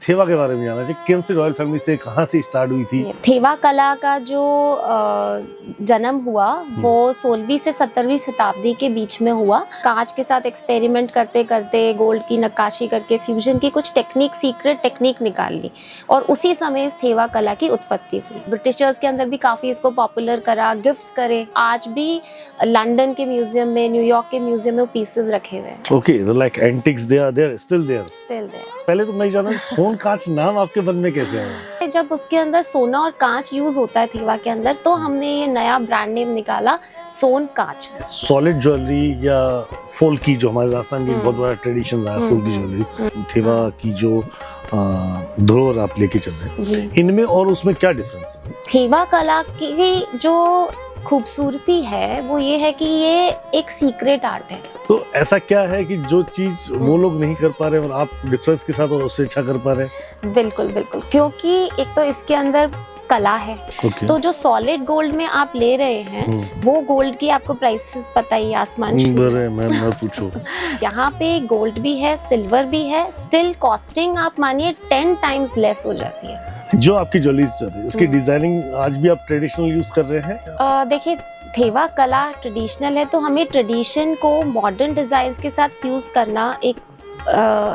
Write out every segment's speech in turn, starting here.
थेवा के बारे में जानना चाहिए, कौन सी रॉयल फैमिली से, कहाँ से स्टार्ट हुई थी? थेवा कला का जो जन्म हुआ वो 16वीं से 17वीं शताब्दी के बीच में हुआ। कांच के साथ एक्सपेरिमेंट करते करते गोल्ड की नक्काशी करके फ्यूजन की कुछ टेक्निक, सीक्रेट टेक्निक निकाल ली और उसी समय इस थेवा कला की उत्पत्ति हुई। ब्रिटिशर्स के अंदर भी काफी इसको पॉपुलर करा, गिफ्ट्स करे। आज भी लंदन के म्यूजियम में, न्यूयॉर्क के म्यूजियम में पीसेस रखे हुए हैं। Okay, like antiques they are there, still there. पहले तो मैं जाना सोन कांच नाम आपके मन में कैसे आया? जब उसके अंदर सोना और कांच यूज होता है थेवा के अंदर, तो हमने ये नया ब्रांड नेम निकाला, सोन कांच। सॉलिड ज्वेलरी या फोल की, जो हमारे राजस्थान की बहुत बड़ा ट्रेडिशन रहा है, फोल की ज्वेलरी, थेवा की जो धरोहर आप लेके चल रहे हैं, इनमें और उसमें क्या डिफरेंस है? थेवा कला की जो खूबसूरती है वो ये है कि ये एक सीक्रेट आर्ट है। तो ऐसा क्या है कि जो चीज वो लोग नहीं कर पा रहे और आप डिफरेंस के साथ और उससे अच्छा कर पा रहे हैं? बिल्कुल बिल्कुल, क्योंकि एक तो इसके अंदर कला है। तो जो सॉलिड गोल्ड में आप ले रहे हैं वो गोल्ड की आपको प्राइसेस पता ही आसमान छू है। मैं पूछो यहाँ पे गोल्ड भी है, सिल्वर भी है, स्टिल कॉस्टिंग आप मानिए 10 टाइम्स लेस हो जाती है। जो आपकी ज्वेलरीज चल रही है उसकी डिजाइनिंग आज भी आप ट्रेडिशनल यूज कर रहे हैं? देखिए, थेवा कला ट्रेडिशनल है तो हमें ट्रेडिशन को मॉडर्न डिजाइन्स के साथ फ्यूज करना एक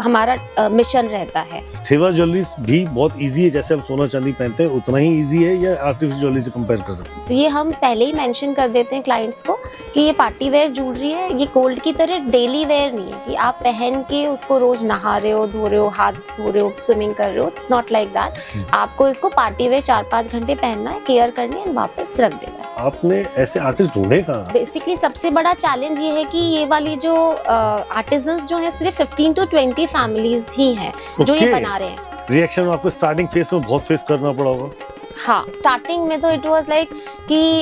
हमारा मिशन रहता है। थेवा ज्वेलरीज भी बहुत इजी है, जैसे हम सोना चांदी पहनते हैं उतना ही इजी है या आर्टिफिशियल ज्वेलरी से कंपेयर कर सकते हैं? तो ये हम पहले ही मेंशन कर देते हैं क्लाइंट्स को कि ये पार्टी वेयर ज्वेलरी है, ये गोल्ड की तरह डेली वेयर नहीं है कि आप पहन के उसको रोज नहा रहे हो, धो रहे हो, हाथ धो रहे हो, स्विमिंग कर रहे हो। It's not like that. आपको इसको पार्टी वेयर 4-5 घंटे पहनना है, केयर करनी है, वापस रख देना है। आपने ऐसे आर्टिस्ट ढूंढे कहाँ? बेसिकली सबसे बड़ा चैलेंज ये है कि ये वाली जो आर्टिजन्स जो है सिर्फ 15 to 20 फैमिलीज ही हैं जो ये बना रहे हैं। रिएक्शन आपको स्टार्टिंग फेज में बहुत फेस करना पड़ा होगा? हाँ, स्टार्टिंग में तो इट वाज लाइक कि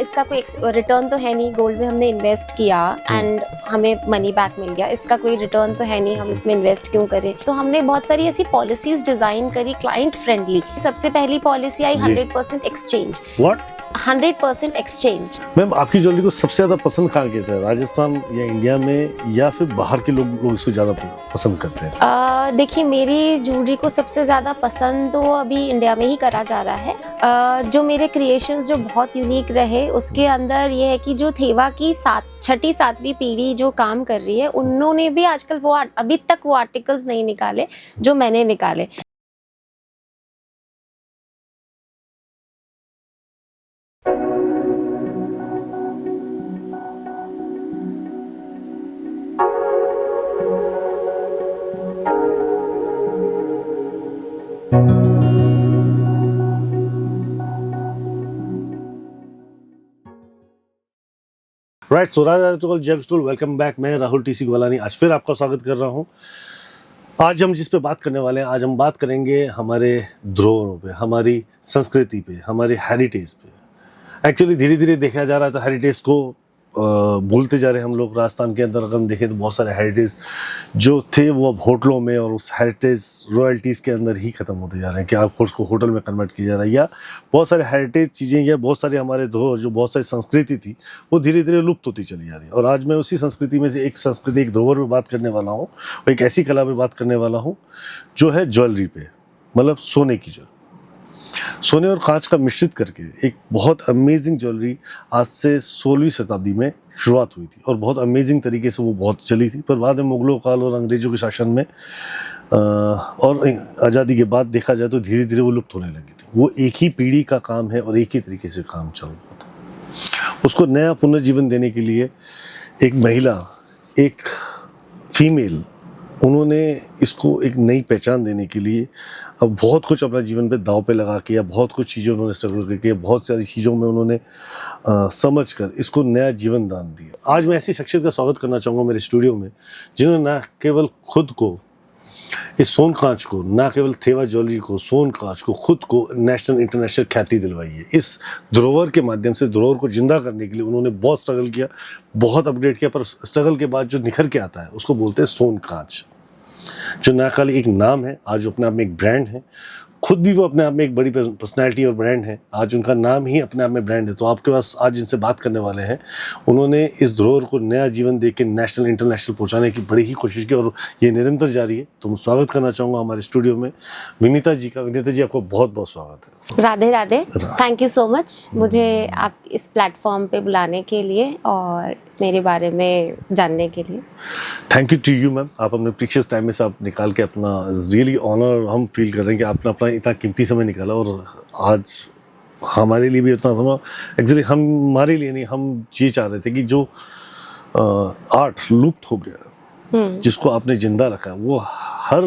इसका कोई रिटर्न तो है नहीं, गोल्ड में हमने इन्वेस्ट किया एंड हमें मनी बैक मिल गया, इसका कोई रिटर्न तो है नहीं, हम इसमें इन्वेस्ट क्यों करें। तो हमने बहुत सारी ऐसी पॉलिसीज डिजाइन करी क्लाइंट फ्रेंडली। सबसे पहली policy I 100% exchange. What? 100% exchange. Ma'am, आपकी ज्वेलरी को सबसे ज्यादा पसंद कहाँ किया था, राजस्थान या इंडिया में, या फिर बाहर के लोग इसको ज्यादा पसंद करते हैं? देखिए, मेरी ज्वेलरी को सबसे ज्यादा पसंद तो अभी इंडिया में ही करा जा रहा है। जो मेरे क्रिएशंस जो बहुत यूनिक रहे उसके अंदर ये है कि जो थेवा की 6ठी-7वीं पीढ़ी जो काम कर रही है, उन्होंने भी आजकल वो अभी तक वो आर्टिकल्स नहीं निकाले जो मैंने निकाले। राइट, स्वराज आर्टिकल जग स्टोर, वेलकम बैक। मैं राहुल टीसी ग्वालानी आज फिर आपका स्वागत कर रहा हूँ। आज हम जिस पे बात करने वाले हैं, आज हम बात करेंगे हमारे धरोहरों पे, हमारी संस्कृति पे, हमारे हेरिटेज पे। एक्चुअली धीरे धीरे देखा जा रहा है तो हेरिटेज को भूलते जा रहे हैं हम लोग। राजस्थान के अंदर अगर हम देखें तो बहुत सारे हेरिटेज जो थे वो अब होटलों में और उस हेरिटेज रॉयल्टीज़ के अंदर ही ख़त्म होते जा रहे हैं कि आप उसको होटल में कन्वर्ट किया जा रहा है, या बहुत सारे हेरिटेज चीज़ें या बहुत सारे हमारे धरोहर जो बहुत सारी संस्कृति थी वो धीरे धीरे लुप्त होती चली जा रही है। और आज मैं उसी संस्कृति में से एक संस्कृति, एक धरोहर में बात करने वाला हूँ और एक ऐसी कला में बात करने वाला हूँ जो है ज्वेलरी पे, मतलब सोने की ज्वेलरी। सोने और कांच का मिश्रित करके एक बहुत अमेजिंग ज्वेलरी आज से 16वीं शताब्दी में शुरुआत हुई थी और बहुत अमेजिंग तरीके से वो बहुत चली थी। पर बाद में मुगलों काल और अंग्रेजों के शासन में और आज़ादी के बाद देखा जाए तो धीरे धीरे वो लुप्त होने लगी थी। वो एक ही पीढ़ी का काम है और एक ही तरीके से काम चल रहा था। उसको नया पुनर्जीवन देने के लिए एक महिला, एक फीमेल, उन्होंने इसको एक नई पहचान देने के लिए अब बहुत कुछ अपना जीवन पे दाव पे लगा के, या बहुत कुछ चीज़ें उन्होंने स्ट्रगल करके, बहुत सारी चीज़ों में उन्होंने समझ कर इसको नया जीवन दान दिया। आज मैं ऐसी शख्सियत का स्वागत करना चाहूँगा मेरे स्टूडियो में जिन्होंने ना केवल खुद को, इस सोन कांच को, ना केवल थेवा ज्वेलरी को, सोन कांच को, खुद को नेशनल इंटरनेशनल ख्याति दिलवाई है। इस धरोहर के माध्यम से धरोहर को जिंदा करने के लिए उन्होंने बहुत स्ट्रगल किया, बहुत अपग्रेड किया, पर स्ट्रगल के बाद जो निखर के आता है उसको बोलते हैं सोन कांच, जो ना खाली एक नाम है, आज अपने आप में एक ब्रांड है। खुद भी वो अपने आप में एक बड़ी पर्सनैलिटी और ब्रांड है। आज उनका नाम ही अपने आप में ब्रांड है। तो आपके पास आज जिनसे बात करने वाले हैं, उन्होंने इस धरोहर को नया जीवन दे के नेशनल इंटरनेशनल पहुंचाने की बड़ी ही कोशिश की और ये निरंतर जारी है। तो मैं स्वागत करना चाहूँगा हमारे स्टूडियो में विनीता जी का। विनीता जी, आपको बहुत बहुत स्वागत है। Radhe Radhe. Thank you so much मुझे आप इस प्लेटफॉर्म पे बुलाने के लिए और मेरे बारे में जानने के लिए। Thank you to you ma'am. आप अपने प्रीशियस टाइम में से आप निकाल के अपना रियली ऑनर हम फील कर रहे हैं कि आपने अपना इतना कीमती समय निकाला और आज हमारे लिए भी इतना समय, एक्चुअली हमारे लिए नहीं, हम ये चाह रहे थे कि जो आर्ट लुप्त हो गया, जिसको आपने जिंदा रखा, वो हर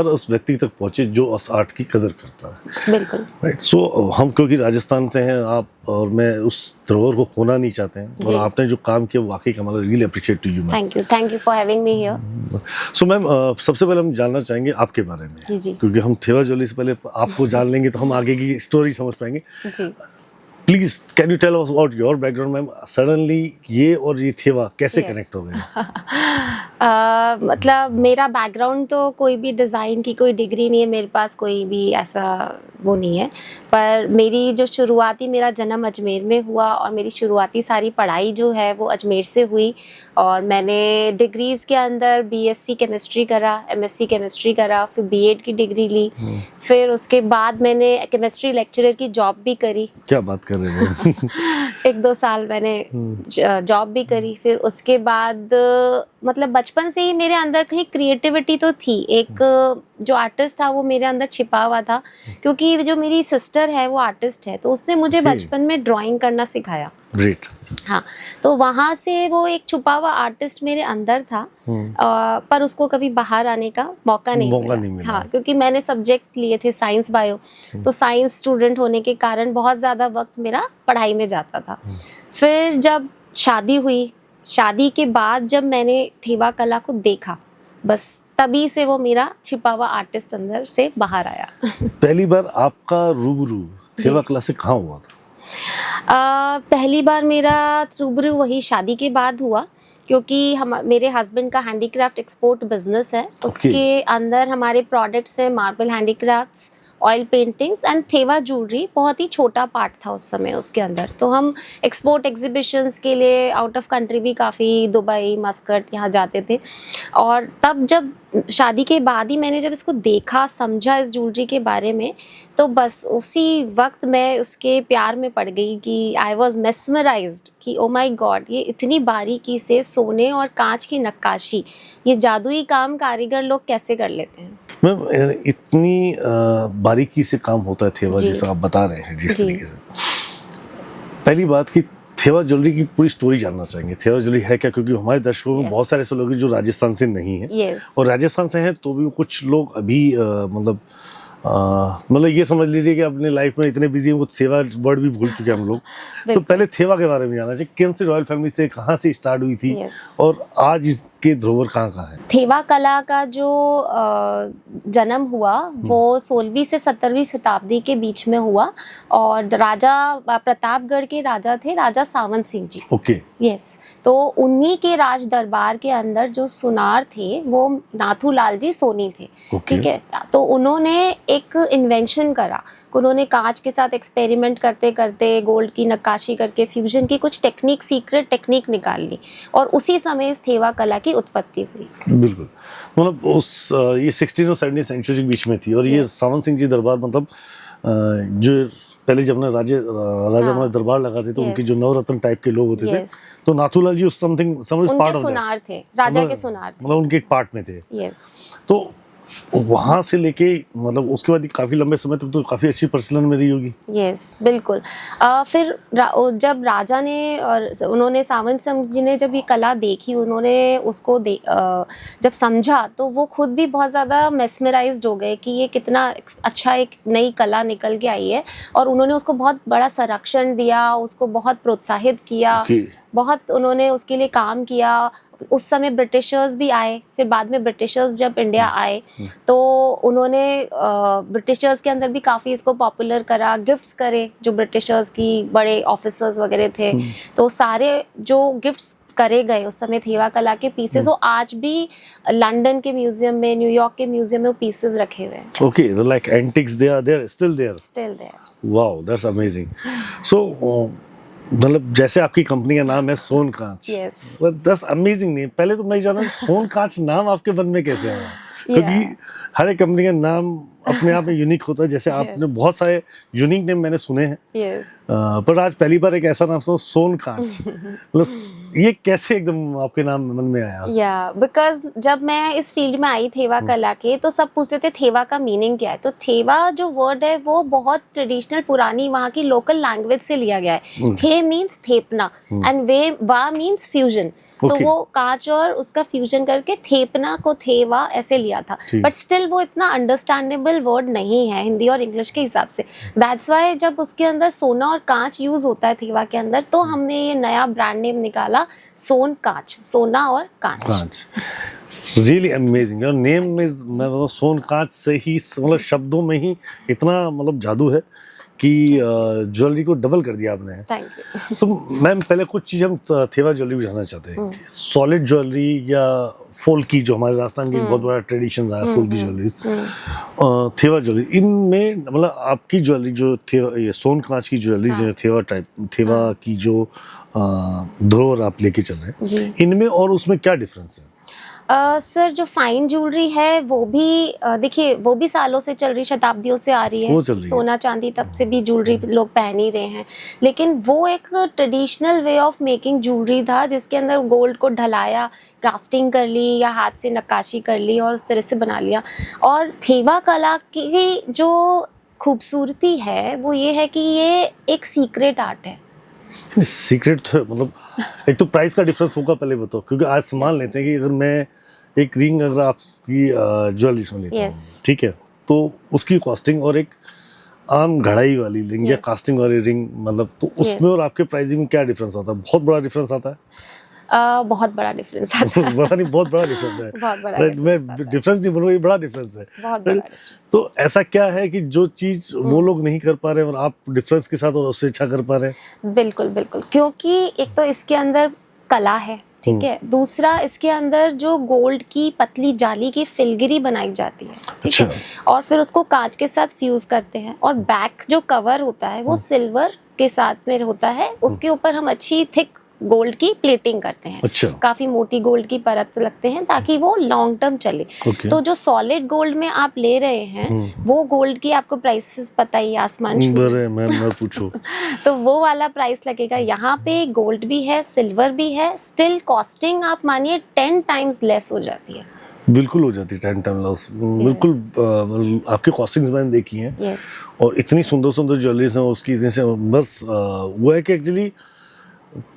उस व्यक्ति तक पहुंचे जो उस आर्ट की कदर करता है। बिल्कुल राइट। सो हम क्योंकि राजस्थान से हैं आप और मैं, उस धरोहर को खोना नहीं चाहते हैं और आपने जो काम किया वो वाकई हमारा really appreciate to you ma'am. Thank you for having me here. So ma'am, सबसे पहले हम जानना चाहेंगे आपके बारे में, जी क्योंकि हम थेवा ज्वेलरी से पहले आपको जान लेंगे तो हम आगे की स्टोरी समझ पाएंगे। जी। Please can you tell us about your background ma'am. Suddenly ये और ये थेवा कैसे कनेक्ट हो गए? मतलब मेरा बैकग्राउंड तो कोई भी डिज़ाइन की कोई डिग्री नहीं है मेरे पास, कोई भी ऐसा वो नहीं है। पर मेरी जो शुरुआती, मेरा जन्म अजमेर में हुआ और मेरी शुरुआती सारी पढ़ाई जो है वो अजमेर से हुई। और मैंने डिग्रीज़ के अंदर बीएससी केमिस्ट्री करा, एमएससी केमिस्ट्री करा, फिर बीएड की डिग्री ली। फिर उसके बाद मैंने केमिस्ट्री लेक्चरर की जॉब भी करी। क्या बात कर रहे हैं? 1-2 साल मैंने जॉब भी करी। फिर उसके बाद मतलब बचपन से ही मेरे अंदर कहीं क्रिएटिविटी तो थी, एक जो आर्टिस्ट था वो मेरे अंदर छिपा हुआ था, क्योंकि जो मेरी सिस्टर है वो आर्टिस्ट है, तो उसने मुझे बचपन में ड्राइंग करना सिखाया। ग्रेट। हाँ, तो वहाँ से वो एक छुपा हुआ आर्टिस्ट मेरे अंदर था। पर उसको कभी बाहर आने का मौका नहीं मिला। हाँ, क्योंकि मैंने सब्जेक्ट लिए थे साइंस बायो, तो साइंस स्टूडेंट होने के कारण बहुत ज़्यादा वक्त मेरा पढ़ाई में जाता था। फिर जब शादी हुई, शादी के बाद जब मैंने थेवा कला को देखा, बस तभी से वो मेरा छिपा हुआ आर्टिस्ट अंदर से बाहर आया। पहली बार आपका रूबरू थेवा कला से कहाँ हुआ था? पहली बार मेरा रूबरू वही शादी के बाद हुआ, क्योंकि मेरे हस्बैंड का हैंडीक्राफ्ट एक्सपोर्ट बिजनेस है। उसके अंदर हमारे प्रोडक्ट्स हैं marble handicrafts, oil paintings and Thewa jewellery. बहुत ही छोटा पार्ट था उस समय उसके अंदर। तो हम एक्सपोर्ट एग्जीबिशंस के लिए आउट ऑफ कंट्री भी काफ़ी, दुबई, मस्कट, यहाँ जाते थे। और तब जब शादी के बाद ही मैंने जब इसको देखा, समझा इस ज्वेलरी के बारे में, तो बस उसी वक्त मैं उसके प्यार में पड़ गई कि आई वॉज मेस्मराइज्ड कि ओ माई गॉड, ये इतनी बारीकी से सोने और कांच की नक्काशी, ये जादुई काम कारीगर लोग कैसे कर लेते हैं। मैम, इतनी बारीकी से काम होता है थेवा, जैसा आप बता रहे हैं जिस तरीके से। पहली बात कि थेवा ज्वेलरी की पूरी स्टोरी जानना चाहेंगे। थेवा ज्वेलरी है क्या? क्योंकि हमारे दर्शकों में बहुत सारे ऐसे लोग हैं जो राजस्थान से नहीं है, और राजस्थान से हैं तो भी कुछ लोग अभी मतलब ये समझ लीजिए कि अपने लाइफ में इतने बिजी हैं, वो थेवा वर्ड भी भूल चुके हैं हम लोग। तो पहले थेवा के बारे में जानना चाहिए, कौन सी रॉयल फैमिली से, कहाँ से स्टार्ट हुई थी, और आज इसके धरोहर कहाँ है? थेवा कला का जो जन्म हुआ वो 16वीं से 17वीं शताब्दी के बीच में हुआ, और राजा प्रतापगढ़ के राजा थे, राजा सावंत सिंह जी। ओके। यस। तो उन्हीं के राज दरबार के अंदर जो सुनार थे वो नाथूलाल जी सोनी थे। ठीक है। तो उन्होंने एक इन्वेंशन करा, उन्होंने कांच के साथ एक्सपेरिमेंट करते करते गोल्ड की नक्काशी करके फ्यूजन की कुछ टेक्निक, सीक्रेट टेक्निक निकाल ली, और उसी समय इस थेवा कला की उत्पत्ति हुई। बिल्कुल। मतलब उस ये 16 और 17 सेंचुरी के बीच में थी, और ये सावंत सिंह जी दरबार मतलब जो पहले जब ना राजा हमारे दरबार लगाते थे, उनके जो नवरत्न टाइप के लोग होते थे, तो नाथूलाल जी उस समथिंग पार्ट ऑफ सुनार थे, राजा के सुनार थे, मतलब उनके एक पार्ट में थे। यस। तो वहां से लेके मतलब उसके बाद काफी लंबे समय तक तो काफी अच्छी प्रचलन में रही होगी। यस, बिल्कुल। फिर जब राजा ने और उन्होंने सावंत सिंह जी ने जब ये कला देखी, उन्होंने उसको जब समझा, तो वो खुद भी बहुत ज़्यादा मेस्मराइज्ड हो गए कि ये कितना अच्छा एक नई कला निकल के आई है, और उन्होंने उसको बहुत बड़ा संरक्षण दिया, उसको बहुत प्रोत्साहित किया, बहुत उन्होंने उसके लिए काम किया। उस समय ब्रिटिशर्स भी आए, फिर बाद में ब्रिटिशर्स जब इंडिया आए तो उन्होंने ब्रिटिशर्स के अंदर भी काफ़ी इसको पॉपुलर करा, गिफ्ट्स करे जो ब्रिटिशर्स की बड़े ऑफिसर्स वगैरह थे, तो सारे जो गिफ्ट्स करे गए उस समय थेवा कला के पीसेस, वो आज भी लंदन के म्यूजियम में, न्यूयॉर्क के म्यूजियम में वो पीसेस रखे हुए हैं। Okay, they're like antiques. They are there, still there. Still there. Wow, that's amazing. So, मतलब जैसे आपकी कंपनी का नाम है सोन कांच, Yes. that's amazing name. पहले तो मैं जाना सोन कांच नाम आपके मन में कैसे आया? क्योंकि हर एक कंपनी का नाम अपने आप में यूनिक होता है। जैसे आपने बहुत सारे यूनिक नेम मैंने सुने हैं, यस। पर आज पहली बार एक ऐसा नाम सुना, सोन कांच। मतलब ये कैसे एकदम आपके नाम मन में आया? या बिकॉज जब मैं इस फील्ड में आई थेवा कला के, तो सब पूछते थे थेवा का मीनिंग क्या है। तो थेवा जो वर्ड है वो बहुत ट्रेडिशनल पुरानी वहाँ की लोकल लैंग्वेज से लिया गया है। थे मीन्स थेपना एंड वे वा मीन्स फ्यूजन। तो Okay. वो कांच और उसका फ्यूजन करके थेपना को थेवा ऐसे लिया था, बट स्टिल वो इतना अंडरस्टैंडेबल वर्ड नहीं है हिंदी और इंग्लिश के हिसाब से। दैट्स वाई जब उसके अंदर सोना और कांच यूज होता है थेवा के अंदर, तो हमने ये नया ब्रांड नेम निकाला, सोन कांच, सोना और कांच। Really amazing. Your name is, मैं मतलब सोन कांच से ही मतलब शब्दों में ही इतना मतलब जादू है कि ज्वेलरी को डबल कर दिया आपने। Thank you. सो मैम, पहले कुछ चीज़ हम थेवा ज्वेलरी जानना चाहते हैं। सॉलिड ज्वेलरी या फूल की, जो हमारे राजस्थान की बहुत बड़ा ट्रेडिशन रहा है फूल की ज्वेलरीज, थेवा ज्वेलरी, इनमें मतलब आपकी ज्वेलरी जो थेवा, ये सोन कांच की ज्वेलरी जो थेवा टाइप, थेवा की जो धरोहर आप लेके चल रहे हैं, इनमें और उसमें क्या डिफरेंस है? सर जो फाइन ज्वेलरी है वो भी देखिए, वो भी सालों से चल रही, शताब्दियों से आ रही है। वो चल रही है। सोना चांदी तब से भी ज्वेलरी लोग पहन ही रहे हैं, लेकिन वो एक traditional way of making jewellery था, जिसके अंदर गोल्ड को ढलाया, कास्टिंग कर ली या हाथ से नक्काशी कर ली और उस तरह से बना लिया। और थेवा कला की जो खूबसूरती है वो ये है कि ये एक सीक्रेट आर्ट है। सीक्रेट तो मतलब एक तो प्राइस का डिफरेंस होगा, पहले बताओ, क्योंकि आज सामान लेते हैं कि अगर मैं एक रिंग अगर आपकी ज्वेलरी में लेता हूँ, ठीक है, तो उसकी कॉस्टिंग और एक आम घड़ाई वाली रिंग या कास्टिंग वाली रिंग, मतलब तो उसमें और आपके प्राइसिंग में क्या डिफरेंस आता है? बहुत बड़ा डिफरेंस आता है। बहुत बड़ा डिफरेंस आता है। बड़ा नहीं, बहुत बड़ा डिफरेंस है। बहुत बड़ा Right, मैं डिफरेंस नहीं बोलूँगा, ये बड़ा डिफरेंस है। बहुत बड़ा Right? तो ऐसा क्या है कि जो चीज वो लोग नहीं कर पा रहे और आप डिफरेंस के साथ और उससे अच्छा कर पा रहे हैं? बिल्कुल बिल्कुल, क्योंकि एक तो इसके अंदर कला है, ठीक है, दूसरा इसके अंदर जो गोल्ड की पतली जाली की फिलगिरी बनाई जाती है, ठीक है, और फिर उसको कांच के साथ फ्यूज करते हैं, और बैक जो कवर होता है वो सिल्वर के साथ में होता है, उसके ऊपर हम अच्छी थिक गोल्ड की प्लेटिंग करते हैं। अच्छा। काफी मोटी गोल्ड की परत लगते हैं ताकि वो लॉन्ग टर्म चले। Okay. तो जो सॉलिड गोल्ड में आप ले रहे हैं वो गोल्ड की आपको प्राइसेस पता ही, आसमान छू रहे हैं। मैं पूछो तो वो वाला प्राइस लगेगा। यहाँ पे गोल्ड भी है, सिल्वर भी है, स्टिल कॉस्टिंग आप मानिए 10 टाइम्स लेस हो जाती है। बिल्कुल हो जाती है 10 टाइम लॉस, बिल्कुल। आपकी कॉस्टिंग्स मैंने देखी हैं। Yes. और इतनी सुंदर सुंदर ज्वेलरीज हैं उसकी, इतने से बस वो है कि एक्चुअली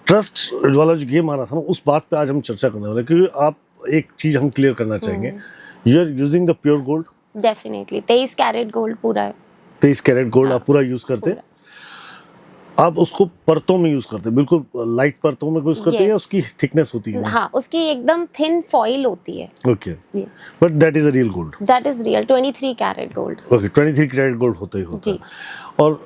ट्रस्ट वाला जो गेम आ रहा था ना, उस बात पे आज हम चर्चा करने वाले हैं, क्योंकि आप एक चीज हम क्लियर करना चाहेंगे, you are using the pure gold. Definitely 23 carat gold पूरा है। 23 कैरेट गोल्ड आप पूरा यूज करते हैं। आप उसको परतों में यूज करते हैं, बिल्कुल लाइट परतों में यूज करते हैं, या उसकी थिकनेस होती है? हाँ, उसकी एकदम थिन फॉइल होती है। Okay, yes, but that is a real gold. That is real 23 carat gold. Okay, 23 carat gold होता ही होता है। और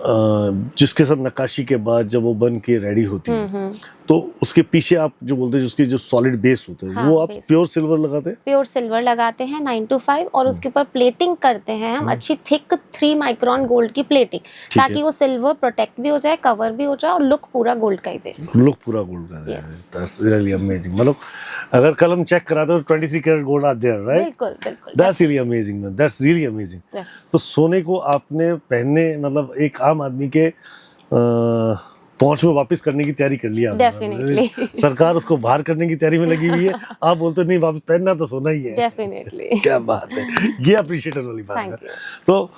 जिसके साथ नक्काशी के बाद जब वो बन के रेडी होती है, तो उसके पीछे आप जो बोलते हैं, उसकी जो सॉलिड बेस होता है, वो आप प्योर सिल्वर लगाते हैं? प्योर सिल्वर लगाते हैं 925, और उसके ऊपर प्लेटिंग करते हैं हम, अच्छी थिक 3 माइक्रोन गोल्ड की प्लेटिंग, ताकि वो सिल्वर प्रोटेक्ट भी हो जाए, कवर भी हो जाए, और लुक पूरा गोल्ड का ही दे। लुक पूरा गोल्ड का दे। That's really amazing. मतलब अगर कल हम चेक कराते तो 23 carat gold are there, right? बिल्कुल बिल्कुल। That's really amazing man, that's really amazing. तो सोने को आपने पहनने, मतलब एक आम आदमी के पहुंच में वापस करने की तैयारी कर लिया। डेफिनेटली सरकार उसको बाहर करने की तैयारी में लगी हुई है, आप बोलते नहीं वापस पहनना तो सोना ही है। डेफिनेटली। क्या बात है, ये अप्रिशिएटर वाली बात है। तो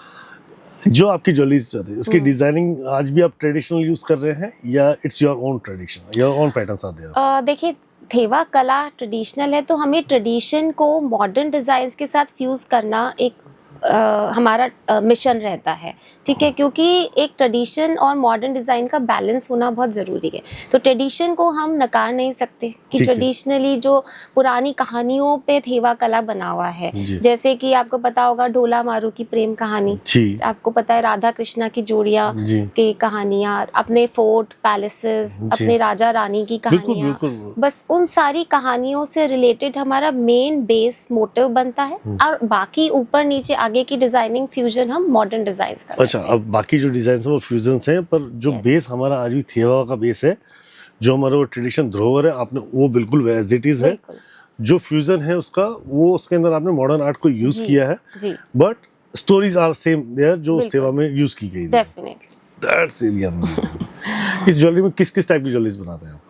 जो आपकी ज्वेलरीज चल रही है, उसकी डिजाइनिंग आज भी आप ट्रेडिशनल यूज कर रहे हैं, या it's your own tradition, your own patterns आते हैं? देखिए, थेवा कला ट्रेडिशनल है, तो हमें ट्रेडिशन को मॉडर्न डिजाइन्स के साथ फ्यूज करना एक हमारा मिशन रहता है, ठीक है, क्योंकि एक ट्रेडिशन और मॉडर्न डिज़ाइन का बैलेंस होना बहुत ज़रूरी है। तो ट्रेडिशन को हम नकार नहीं सकते कि ठीक है। ट्रेडिशनली जो पुरानी कहानियों पे थेवा कला बना हुआ है, जी। जैसे कि आपको पता होगा ढोला मारू की प्रेम कहानी, जी आपको पता है राधा कृष्णा की जोड़ियाँ जी की कहानियाँ, अपने फोर्ट पैलेसेस, जी। अपने राजा रानी की बिल्कुल कहानियाँ, बिल्कुल। बस उन सारी कहानियों से रिलेटेड हमारा मेन बेस मोटिव बनता है और बाकी ऊपर नीचे आगे की डिजाइनिंग फ्यूजन हम मॉडर्न डिजाइन्स का अच्छा, करते हैं। अब बाकी जो डिजाइन है वो फ्यूजन्स हैं, पर जो Yes. बेस हमारा आज भी थेवा का बेस है, जो हमारा वो ट्रेडिशन धरोहर है, आपने वो बिल्कुल एज इट इज है। बिल्कुल जो फ्यूजन है उसका, वो उसके अंदर आपने मॉडर्न आर्ट को यूज जी, किया है, जी but stories are same there जो उस बिल्कुल। थेवा में यूज की गई थी। डेफिनेटली। That's really amazing. इस ज्वेलरी में किस किस टाइप की ज्वेलरीज बनाते हैं आप?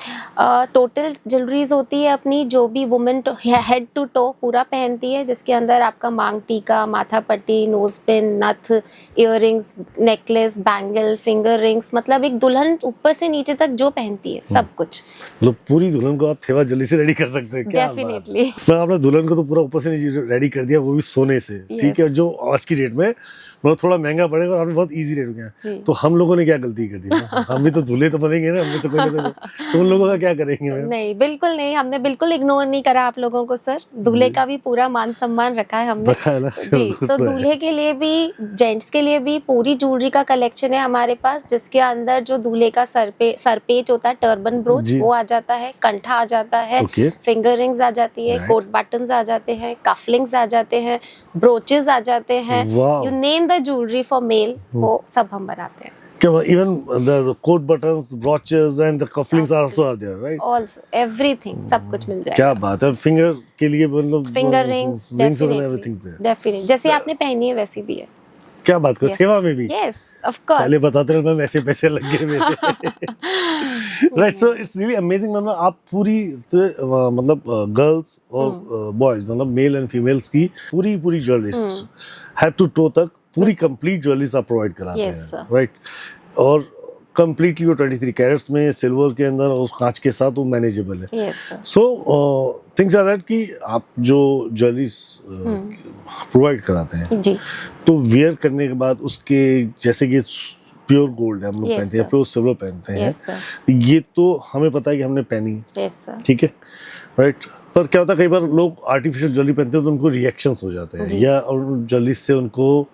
टोटल ज्वेलरीज होती है अपनी, जो भी वुमेन हेड टू टो पूरा पहनती है, जिसके अंदर आपका मांग टीका, माथा पट्टी, नोज पिन, नथ, earrings, necklace, bangle, finger rings, मतलब एक दुल्हन ऊपर से नीचे तक जो पहनती है सब कुछ। मतलब पूरी दुल्हन को आप थेवा ज्वेलरी से रेडी कर सकते हैं। क्या बात है। डेफिनेटली। मैं आपने दुल्हन को तो पूरा ऊपर से नीचे रेडी कर दिया, वो भी सोने से। ठीक है, Yes. जो आज की डेट में मतलब थोड़ा महंगा पड़ेगा और आपने बहुत इजी रेट में किया। जी। तो हम लोगों ने क्या गलती कर दी ना? हम भी तो दूल्हे तो बनेंगे ना, हमसे कोई ना कोई। तो उन लोगों का क्या करेंगे मैम? नहीं, बिल्कुल नहीं, हमने बिल्कुल इग्नोर नहीं करा आप लोगों को सर। दूल्हे का भी पूरा मान सम्मान रखा है हमने। रखा है ना? जी, कुछ तो तो है। दूल्हे के लिए भी, जेंट्स के लिए भी पूरी ज्वेलरी का कलेक्शन है हमारे पास, जिसके अंदर जो दूल्हे का सरपेच होता है, टर्बन ब्रोच, जी। वो आ जाता है, कंठा आ जाता है, Okay. फिंगर रिंग्स आ जाती है, Right. कोट बटन्स आ जाते हैं, कफलिंग्स आ जाते हैं, ब्रोचेस आ जाते हैं, Wow. You name the jewellery for male, वो सब हम बनाते हैं। Even the coat buttons, brooches and the cufflinks are also are there, right? Also everything, सब कुछ मिल जाएगा। क्या बात है। फिंगर के लिए मतलब फिंगर रिंग्स, रिंग्स वगैरह एवरीथिंग डेफिनेटली, there। डेफिनेटली, जैसे आपने पहनी है वैसी भी है। क्या बात कर, थेवा में भी? यस, ऑफ पहले कोर्स। बताते रहे मैम, ऐसे पैसे लग गए मेरे। Right, so it's really amazing ma'am. आप पूरी मतलब गर्ल्स और बॉयज, मतलब मेल एंड फीमेल्स की पूरी पूरी ज्वेलरीज हेड टू टो तक पूरी कंप्लीट ज्वेलरीज आप प्रोवाइड कराते Yes, हैं, sir. राइट? और कंप्लीटली वो 23 कैरेट्स में, सिल्वर के अंदर और उस कांच के साथ वो मैनेजेबल है। Yes sir. So things are that कि आप जो ज्वेलरीज प्रोवाइड कराते हैं, जी, तो वियर करने के बाद उसके, जैसे कि प्योर गोल्ड है हम लोग Yes, पहनते हैं, sir. प्योर सिल्वर पहनते हैं, यस सर, ये तो हमें पता है कि हमने पहनी, यस सर। ठीक है, राइट? पर क्या होता है, कई बार लोग आर्टिफिशियल ज्वेलरी पहनते हैं तो उनको रिएक्शंस हो जाते हैं, जी। या उन ज्वेलरी से उनको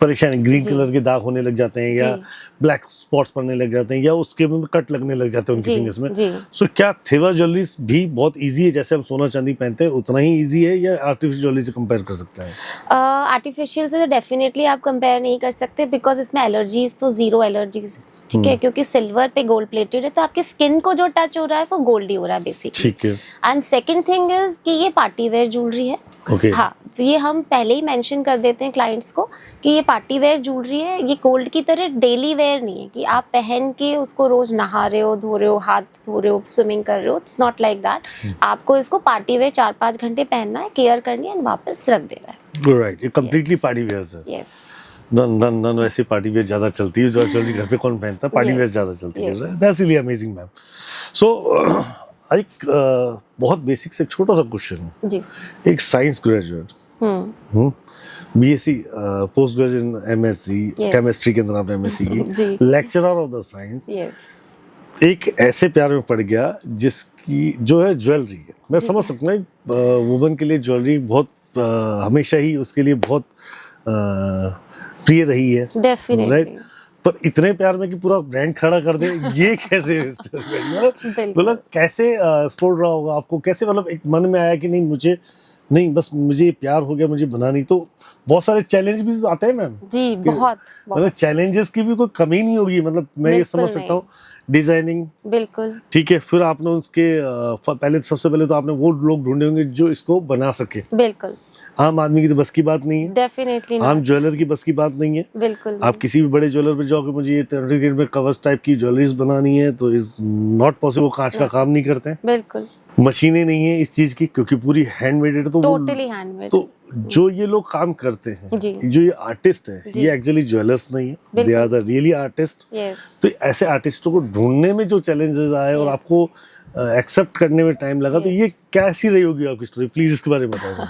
परेशानी, ग्रीन जी। कलर के दाग होने लग जाते हैं, या जी। ब्लैक स्पॉट्स पड़ने लग जाते हैं, या उसके में कट लगने लग जाते हैं उनके जी, फिंगर्स में। जी। सो क्या थेवा ज्वेलरी भी बहुत इजी है, जैसे हम सोना चांदी पहनते हैं उतना ही इजी है, या आर्टिफिशियल ज्वेलरी से कंपेयर कर सकते हैं? आर्टिफिशियल से तो डेफिनेटली आप कंपेयर नहीं कर सकते, बिकॉज इसमें एलर्जीज तो जीरो एलर्जीज है, ठीक है, क्योंकि सिल्वर पे गोल्ड प्लेटेड है, तो आपकी स्किन को जो टच हो रहा है वो गोल्ड ही हो रहा है बेसिकली। ठीक है, एंड सेकंड थिंग इज कि ये पार्टी वेयर ज्वेलरी है। ओके। हाँ, तो ये हम पहले ही मेंशन कर देते हैं क्लाइंट्स को कि ये पार्टी वेयर ज्वेलरी है, ये गोल्ड की तरह डेली वेयर नहीं है कि आप पहन के उसको रोज नहा रहे हो, धो रहे हो, हाथ धो रहे हो, स्विमिंग कर रहे हो। It's not like that. आपको इसको पार्टी वेयर 4-5 घंटे पहनना है, केयर करनी है एंड वापस रख देना है। राइट, ये कंप्लीटली Yes. पार्टी वेयर है। यस, नन वैसे पार्टी वेयर ज्यादा चलती है, जो ज्वेलरी घर पे कौन पहनता है, पार्टी Yes, वेयर ज्यादा चलती है। yes. That's really amazing ma'am. So एक बहुत बेसिक से एक छोटा सा क्वेश्चन है। जी। एक science graduate, BSc, post graduate in MSc Yes. Chemistry के अंदर आपने एमएससी की, जी। Lecturer of the science, yes, एक ऐसे प्यार में पड़ गया जिसकी जो है ज्वेलरी है। मैं समझ सकता हूँ वुमन के लिए ज्वेलरी बहुत हमेशा ही उसके लिए बहुत प्रिय रही है, डेफिनेटली। राइट? पर इतने प्यार में कि पूरा ब्रांड खड़ा कर दे, ये कैसे? मतलब कैसे स्पोर्ट रहा होगा आपको, कैसे मतलब एक मन में आया कि नहीं मुझे, नहीं बस मुझे प्यार हो गया, मुझे बनानी? तो बहुत सारे चैलेंज भी आते हैं मैम, जी, बहुत मतलब चैलेंजेस की भी कोई कमी नहीं होगी, मतलब मैं ये बिल्कुल समझ सकता हूँ। डिजाइनिंग, बिल्कुल, ठीक है, फिर आपने उसके पहले, सबसे पहले तो आपने वो लोग ढूंढे होंगे जो इसको बना सके। बिल्कुल, आम आदमी की तो बस की बात नहीं है, डेफिनेटली आम ज्वेलर की बस की बात नहीं है। बिल्कुल आप किसी भी बड़े ज्वेलर पे जाओगे, मुझे ये 30 में कवर्स टाइप की ज्वेलरीज बनानी है, तो इज नॉट पॉसिबल। कांच का काम नहीं करते हैं, बिल्कुल, मशीनें नहीं है इस चीज की, क्योंकि पूरी हैंडमेड है। तो टोटली हैंडमेड। तो जो ये लोग काम करते हैं, जी। जो ये आर्टिस्ट है, जी। ये एक्चुअली ज्वेलर्स नहीं है, दे बिल्कुल। Are the really artist. Yes, तो ऐसे आर्टिस्टों को ढूंढने में जो चैलेंजेस आए और Yes. आपको एक्सेप्ट करने में टाइम लगा, तो ये Yes. कैसी रही होगी आपकी स्टोरी? प्लीज इसके बारे में बताओ।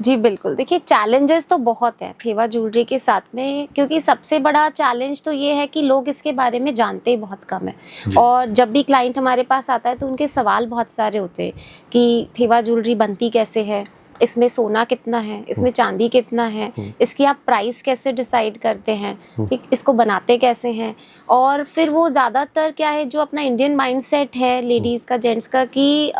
जी बिल्कुल, देखिए चैलेंजेस तो बहुत हैं थेवा ज्वेलरी के साथ में, क्योंकि सबसे बड़ा चैलेंज तो ये है कि लोग इसके बारे में जानते ही बहुत कम है। जी। और जब भी क्लाइंट हमारे पास आता है तो उनके सवाल बहुत सारे होते हैं कि थेवा ज्वेलरी बनती कैसे है, इसमें सोना कितना है, इसमें चांदी कितना है, इसकी आप प्राइस कैसे डिसाइड करते हैं, ठीक, इसको बनाते कैसे हैं। और फिर वो ज़्यादातर क्या है, जो अपना इंडियन माइंडसेट है लेडीज़ का, जेंट्स का, कि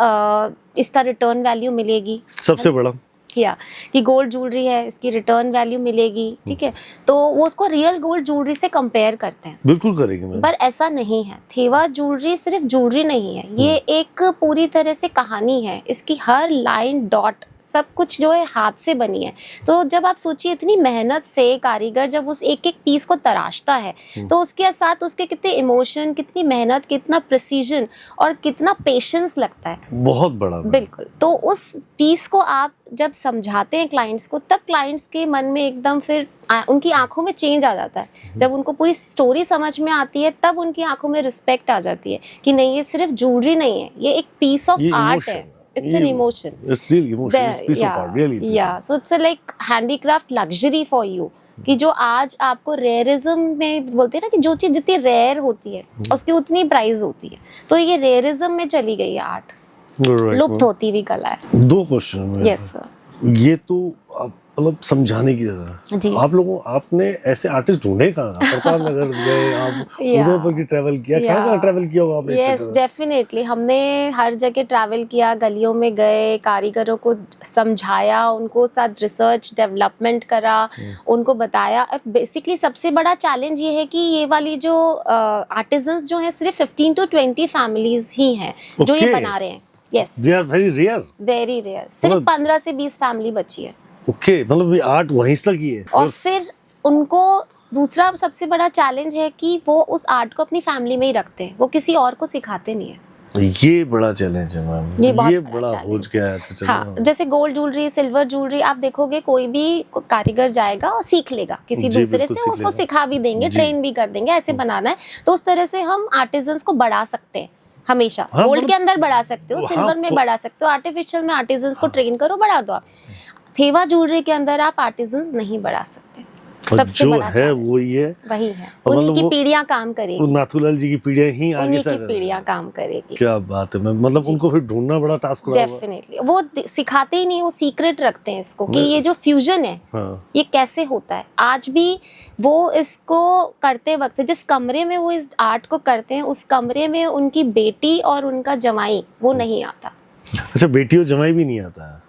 इसका रिटर्न वैल्यू मिलेगी, सबसे बड़ा किया कि गोल्ड ज्वेलरी है, इसकी रिटर्न वैल्यू मिलेगी, ठीक है, तो वो उसको रियल गोल्ड ज्वेलरी से कंपेयर करते हैं। बिल्कुल करेंगे मैम। पर ऐसा नहीं है, थेवा ज्वेलरी सिर्फ ज्वेलरी नहीं है, ये एक पूरी तरह से कहानी है। इसकी हर लाइन डॉट सब कुछ जो है हाथ से बनी है। तो जब आप सोचिए इतनी मेहनत से कारीगर जब उस एक एक पीस को तराशता है तो उसके साथ उसके कितने इमोशन, कितनी मेहनत, कितना प्रिसीजन और कितना पेशेंस लगता है। बहुत बड़ा मैम। बिल्कुल, तो उस पीस को आप जब समझाते हैं क्लाइंट्स को, तब क्लाइंट्स के मन में एकदम फिर उनकी आंखों में चेंज आ जाता है। जब उनको पूरी स्टोरी समझ में आती है तब उनकी आंखों में रिस्पेक्ट आ जाती है कि नहीं, ये सिर्फ ज्वेलरी नहीं है, ये एक पीस ऑफ ये आर्ट emotion है। It's an emotion. It's real emotion. It's piece of art. Really. piece of Yeah. So it's a like handicraft luxury for you. कि जो आज आपको रेयरिज्म में बोलते हैं ना कि जो चीज जितनी रेयर होती है उसकी उतनी प्राइस होती है, तो ये रेयरिज्म में चली गई है आर्ट, Right, लुप्त होती हुई कला है। दो क्वेश्चन है। Yes sir. ये तो आप मतलब समझाने की जरूरत जी। है। आप लोगों आपने ऐसे आर्टिस्ट ढूंढे कहाँ? प्रताप नगर गए आप, उदयपुर की ट्रैवल किया, कहाँ ट्रैवल किया होगा आपने? यस डेफिनेटली, हमने हर जगह ट्रैवल किया, गलियों में गए, कारीगरों को समझाया, उनको साथ रिसर्च डेवलपमेंट करा, उनको बताया। और बेसिकली सबसे बड़ा चैलेंज ये है कि ये वाली जो आर्टिजन्स जो हैं सिर्फ 15 to 20 फैमिलीज ही हैं जो ये Okay. बना रहे हैं। Yes, They are very rare. Very rare, सिर्फ 15 से 20 फैमिली बची है। ओके, मतलब ये आर्ट वहीं तक ही है। और फिर उनको दूसरा सबसे बड़ा चैलेंज है कि वो उस आर्ट को अपनी फैमिली में ही रखते हैं, वो किसी और को सिखाते नहीं है। ये बड़ा चैलेंज है मैम। ये बहुत बड़ा challenge हो गया है आज के चल हाँ, जैसे गोल्ड ज्वेलरी, सिल्वर ज्वेलरी, आप देखोगे कोई भी कारीगर जाएगा और सीख लेगा किसी जी, दूसरे बिल्कुल से, सीख उसको लेगा। सिखा भी देंगे, जी। ट्रेन भी कर देंगे, ऐसे बनाना है। तो उस तरह से हम आर्टिजन्स को बढ़ा सकते हैं हमेशा। हाँ, गोल्ड के मतलब- अंदर बढ़ा सकते हो, हाँ, सिल्वर में बढ़ा सकते हो, आर्टिफिशियल में आर्टिजन्स को ट्रेन करो, बढ़ा दो आप। थेवा ज्वेलरी के अंदर आप आर्टिजन्स नहीं बढ़ा सकते। और सबसे जो बड़ा है challenge वही है। वही है, और उन्हीं मतलब की वो- पीढ़ियां काम वो करेगी, नाथूलाल जी की पीढ़ियां ही आगे उन्हीं से की पीढ़ियां काम करेगी। क्या बात है मैम, मतलब जी। उनको फिर ढूंढना बड़ा टास्क रहा होगा। डेफिनेटली, वो सिखाते ही नहीं, वो सीक्रेट रखते हैं इसको कि ये जो फ्यूजन है हाँ। ये कैसे होता है। आज भी वो इसको करते वक्त जिस कमरे में वो इस आर्ट को करते हैं, उस कमरे में उनकी बेटी और उनका जमाई वो नहीं आता, अच्छा, बेटी और जमाई भी नहीं आता है?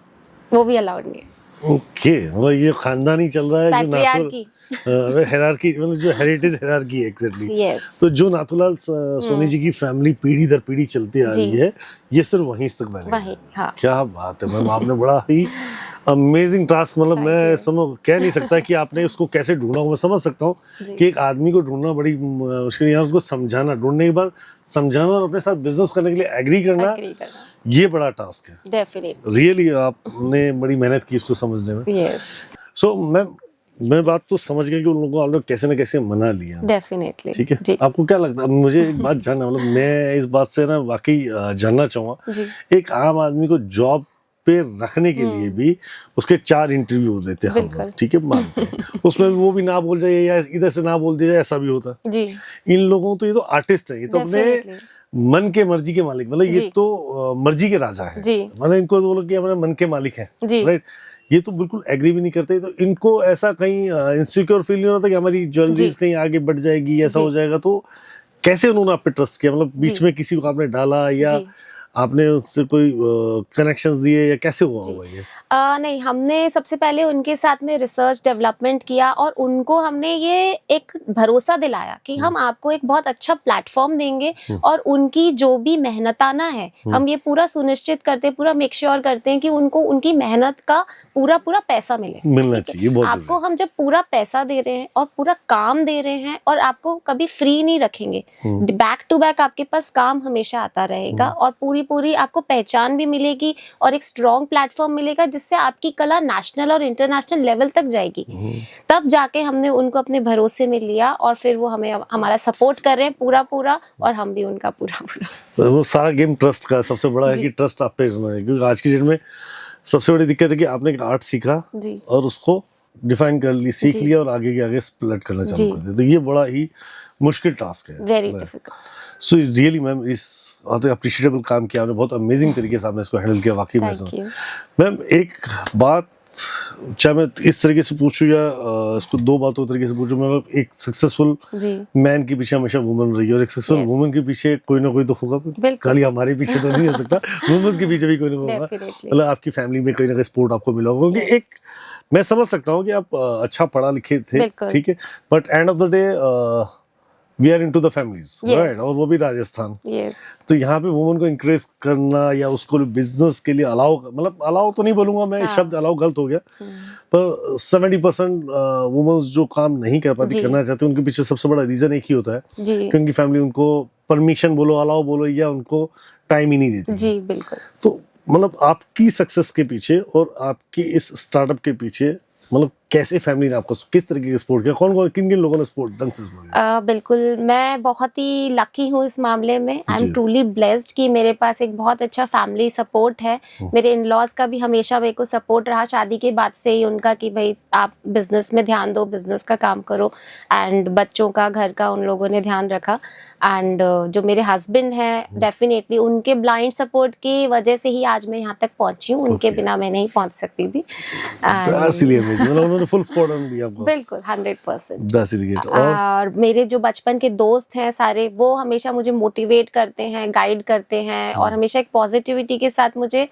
वो भी अलाउड नहीं है। ओके, मतलब ये खानदानी चल रहा है जो पैट्रियार्की। हेरारकी, मतलब जो हेरिटेज हेरारकी एग्जैक्टली। यस, तो जो नाथूलाल सोनी जी की फैमिली पीढ़ी दर पीढ़ी चलती आ रही जी। है, ये सिर्फ वहीं तक बनेगा। वही, हाँ। क्या बात है मैम, आपने बड़ा ही अमेजिंग टास्क, मतलब Thank मैं you. समझ कह नहीं सकता कि आपने उसको कैसे ढूंढा। मैं समझ सकता हूँ जी। कि एक आदमी को ढूंढना बड़ी मुश्किल है, उसको समझाना, ढूंढने के बाद समझाना और अपने साथ बिजनेस करने के लिए एग्री करना, एग्री करना, ये बड़ा टास्क है। डेफिनेटली। रियली आपने बड़ी मेहनत की इसको समझने में। यस, सो मैं बात तो समझ गया कि उन लोगों को आप लोग कैसे न कैसे मना लिया। डेफिनेटली। ठीक है, जी आपको क्या लगता है? मुझे एक बात जानना, मतलब मैं इस बात से ना वाकई जानना चाहूंगा। जी, एक आम आदमी को जॉब पे रखने के लिए भी उसके 4 इंटरव्यू देते हैं हम बिल्कुल। लोग, ठीक है, मानते हैं। उसमें भी वो भी ना बोल जाए या इधर से ना बोल दिया जाए, ऐसा भी होता है। जी, इन लोगों तो ये तो आर्टिस्ट है, ये तो अपने डेफिनेटली। मन के मर्जी के मालिक, मतलब ये जी। तो मर्जी के राजा है। जी। मतलब इनको बोलो कि हमारे मन के मालिक हैं, जी। राइट। ये तो बिल्कुल एग्री भी नहीं करते। तो इनको ऐसा कहीं इनसिक्योर फील नहीं होता कि हमारी ज्वेलरी जी। कहीं आगे बढ़ जाएगी, ऐसा जी। हो जाएगा? तो कैसे उन्होंने आप पे ट्रस्ट किया? मतलब बीच जी। में किसी को आपने डाला या जी। आपने उससे कोई कनेक्शंस दिए या कैसे हुआ जी। होगा ये? नहीं, हमने सबसे पहले उनके साथ में रिसर्च डेवलपमेंट किया और उनको हमने ये एक भरोसा दिलाया कि हम आपको एक बहुत अच्छा प्लेटफॉर्म देंगे और उनकी जो भी मेहनताना है हम ये पूरा सुनिश्चित करते, पूरा मेक श्योर करते हैं कि उनको उनकी मेहनत का पूरा पैसा मिले। मिलना ठीक है? चाहिए, बहुत आपको हम जब पूरा पैसा दे रहे हैं और पूरा काम दे रहे हैं और आपको कभी फ्री नहीं रखेंगे, बैक टू बैक आपके पास काम हमेशा आता रहेगा और पूरी आपको पहचान भी मिलेगी और एक स्ट्रॉन्ग प्लेटफॉर्म मिलेगा जिससे आपकी कला नेशनल और इंटरनेशनल लेवल तक जाएगी। तब जाके हमने उनको अपने भरोसे में लिया और फिर वो हमें हमारा सपोर्ट कर रहे हैं पूरा और हम भी उनका पूरा। तो वो सारा गेम ट्रस्ट का है। सबसे बड़ा है जी। कि ट्रस्ट आप पे करना है, क्योंकि आज की डेट में सबसे बड़ी दिक्कत है कि आपने एक आर्ट सीखा जी और उसको डिफाइन कर ली, सीख जी। लिया और आगे के आगे स्प्लिट करना चालू जी। कर दिया, तो ये बड़ा ही मुश्किल टास्क है। Very difficult. So really ma'am इस अप्रिशिएटेबल काम किया आपने, बहुत अमेजिंग तरीके से आपने इसको हैंडल किया वाकई में। Thank you. मैम एक बात, चाहे मैं इस तरीके से पूछूं या इसको दो बातों तरीके से पूछूं, मैं एक सक्सेसफुल जी मैन के पीछे हमेशा वुमन रही है और एक सक्सेसफुल Yes. वुमन के पीछे कोई ना कोई तो होगा, बिल्कुल। खाली हमारे पीछे तो नहीं हो सकता, वुमेन्स के पीछे भी कोई ना कोई होगा। Definitely. मतलब आपकी फैमिली में कोई ना कोई सपोर्ट आपको मिला होगा, क्योंकि Yes. एक मैं समझ सकता हूँ कि आप अच्छा पढ़ा लिखे थे, बिल्कुल। ठीक है, but end of the day we are into the families, Yes. Right, और वो भी राजस्थान। यस तो यहाँ पे वुमन को इंकरेज करना या उसको बिजनेस के लिए अलाउ, मतलब अलाउ तो नहीं बोलूंगा मैं, हाँ। शब्द अलाउ गलत हो गया, पर 70% वुमेन्स जो काम नहीं कर पाती, जी। करना चाहती, उनके पीछे सबसे बड़ा रीजन एक ही होता है जी कि उनकी फैमिली उनको परमिशन बोलो, अलाउ बोलो, या उनको टाइम ही नहीं देती। जी बिल्कुल। तो मतलब आपकी सक्सेस के पीछे और आपकी इस स्टार्टअप के पीछे मतलब कैसे फैमिली ने आपको किस तरीके का सपोर्ट किया, कौन कौन किन किन लोगों ने सपोर्ट ढंग से सपोर्ट किया? बिल्कुल, मैं बहुत ही लकी हूँ इस मामले में। आई जी। एम ट्रूली ब्लेस्ड कि मेरे पास एक बहुत अच्छा फैमिली सपोर्ट है। मेरे इन लॉज का भी हमेशा मेरे को सपोर्ट रहा, शादी के बाद से ही उनका, कि भाई आप बिजनेस में ध्यान दो, बिजनेस का काम करो, एंड बच्चों का, घर का उन लोगों ने ध्यान रखा। एंड जो मेरे हस्बैंड हैं, डेफिनेटली उनके ब्लाइंड सपोर्ट की वजह से ही आज मैं यहाँ तक पहुंची हूँ। उनके Okay. बिना मैं नहीं पहुंच सकती थी। That's really amazing, मतलब उन्होंने फुल सपोर्ट दिया आपको। बिल्कुल 100%। That's really great। और और मेरे जो बचपन के दोस्त हैं सारे, वो हमेशा मुझे मोटिवेट करते हैं, गाइड करते हैं, और हमेशा एक पॉजिटिविटी के साथ मुझे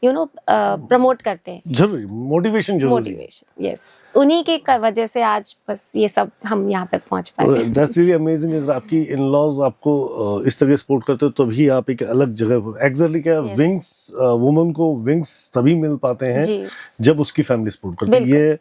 प्रमोट करते हैं। जरूरी मोटिवेशन जरूरी है। मोटिवेशन, यस, उन्हीं के वजह से आज बस ये सब हम यहाँ तक पहुँच पाए। That's really amazing. आपकी इन-लॉज आपको इस तरह सपोर्ट करते हो तभी आप एक अलग जगह पर एग्जैक्टली क्या Yes. विंग्स, वुमन को विंग्स तभी मिल पाते हैं जी जब उसकी फैमिली सपोर्ट करती है। बिल्कुल। ये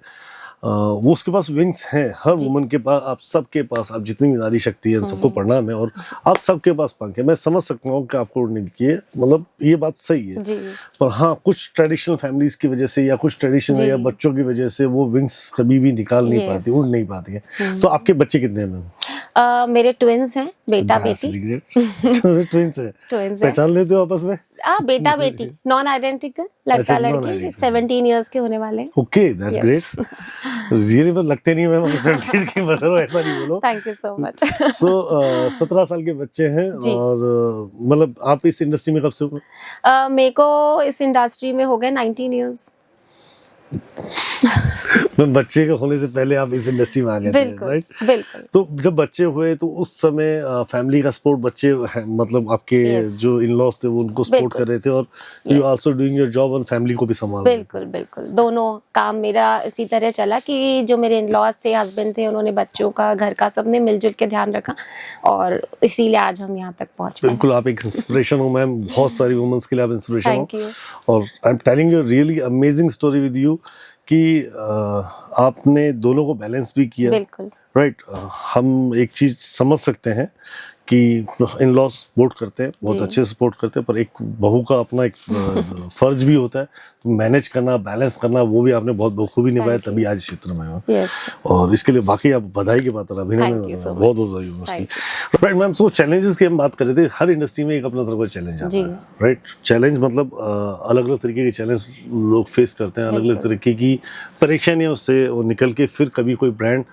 वो उसके पास विंग्स हैं, हर जी। वुमन के पास, आप सबके पास, आप जितनी भी नारी शक्ति है, सबको प्रणाम है, और आप सबके पास पंख है। मैं समझ सकता हूँ कि आपको उड़ने की, मतलब ये बात सही है, जी पर हाँ कुछ ट्रेडिशनल फैमिलीज की वजह से या कुछ ट्रेडिशन जी। या बच्चों की वजह से वो विंग्स कभी भी निकाल नहीं Yes. पाती, उड़ नहीं पाती है। तो आपके बच्चे कितने हैं मैम? मेरे ट्विंस हैं, बेटा बेटी। ट्विंस है, ट्विंस हैं, पहचान लेते हो आपस में? बेटा बेटी, नॉन आइडेंटिकल, लड़का अच्छा, लड़की, non-identical। 17 इयर्स के होने वाले हैं। Okay, that's Yes. Great. Really पर लगते नहीं मैम, 70 की बता रहा हूँ, ऐसा नहीं बोलो। Thank you so much. So 17 साल के बच्चे हैं, जी। और मतलब आप इस इंडस्ट्री में कब से हो? मेरे को इस इंडस्ट्री में हो गए 19 इयर्स। बच्चे के होने से पहले आप इस इंडस्ट्री में आ गए थे, बिल्कुल राइट? बिल्कुल। तो जब बच्चे हुए तो उस समय फैमिली का सपोर्ट, बच्चे मतलब आपके Yes. जो इन-लॉज थे वो उनको सपोर्ट बिल्कुल। कर रहे थे, और you Yes. Also doing your job और फैमिली को भी संभाल रहे थे। बिल्कुल बिल्कुल, दोनों काम मेरा इसी तरह चला कि जो मेरे इन-लॉज थे, हस्बैंड थे, उन्होंने बच्चों का, घर का, सबने मिलजुल के ध्यान रखा, और इसीलिए आज हम यहाँ तक पहुँच पाए। बिल्कुल, आप एक इंस्पिरेशन हो मैम, बहुत सारी वुमेन्स के लिए आप इंस्पिरेशन हो। Thank you. और I am telling you really amazing story with you कि आपने दोनों को बैलेंस भी किया, बिल्कुल राइट। हम एक चीज समझ सकते हैं कि इन-लॉज सपोर्ट करते हैं, बहुत जी। अच्छे सपोर्ट करते हैं, पर एक बहू का अपना एक फर्ज भी होता है, तो मैनेज करना, बैलेंस करना, वो भी आपने बहुत बखूबी निभाया, Thank you. तभी आज इस क्षेत्र में हो। यस और इसके लिए बाकी आप बधाई की बात है, अभिनंदन, Thank you so बहुत much. बहुत बधाई हो Thank उसकी। राइट मैम, सो चैलेंजेस की हम बात कर रहे थे, हर इंडस्ट्री में एक अपना तरह का चैलेंज आता जी। है, राइट। चैलेंज मतलब अलग अलग तरीके के चैलेंज लोग फेस करते हैं, अलग अलग बिल्कुल। तरीके की परेशानियां उससे वो निकल के फिर कभी कोई ब्रांड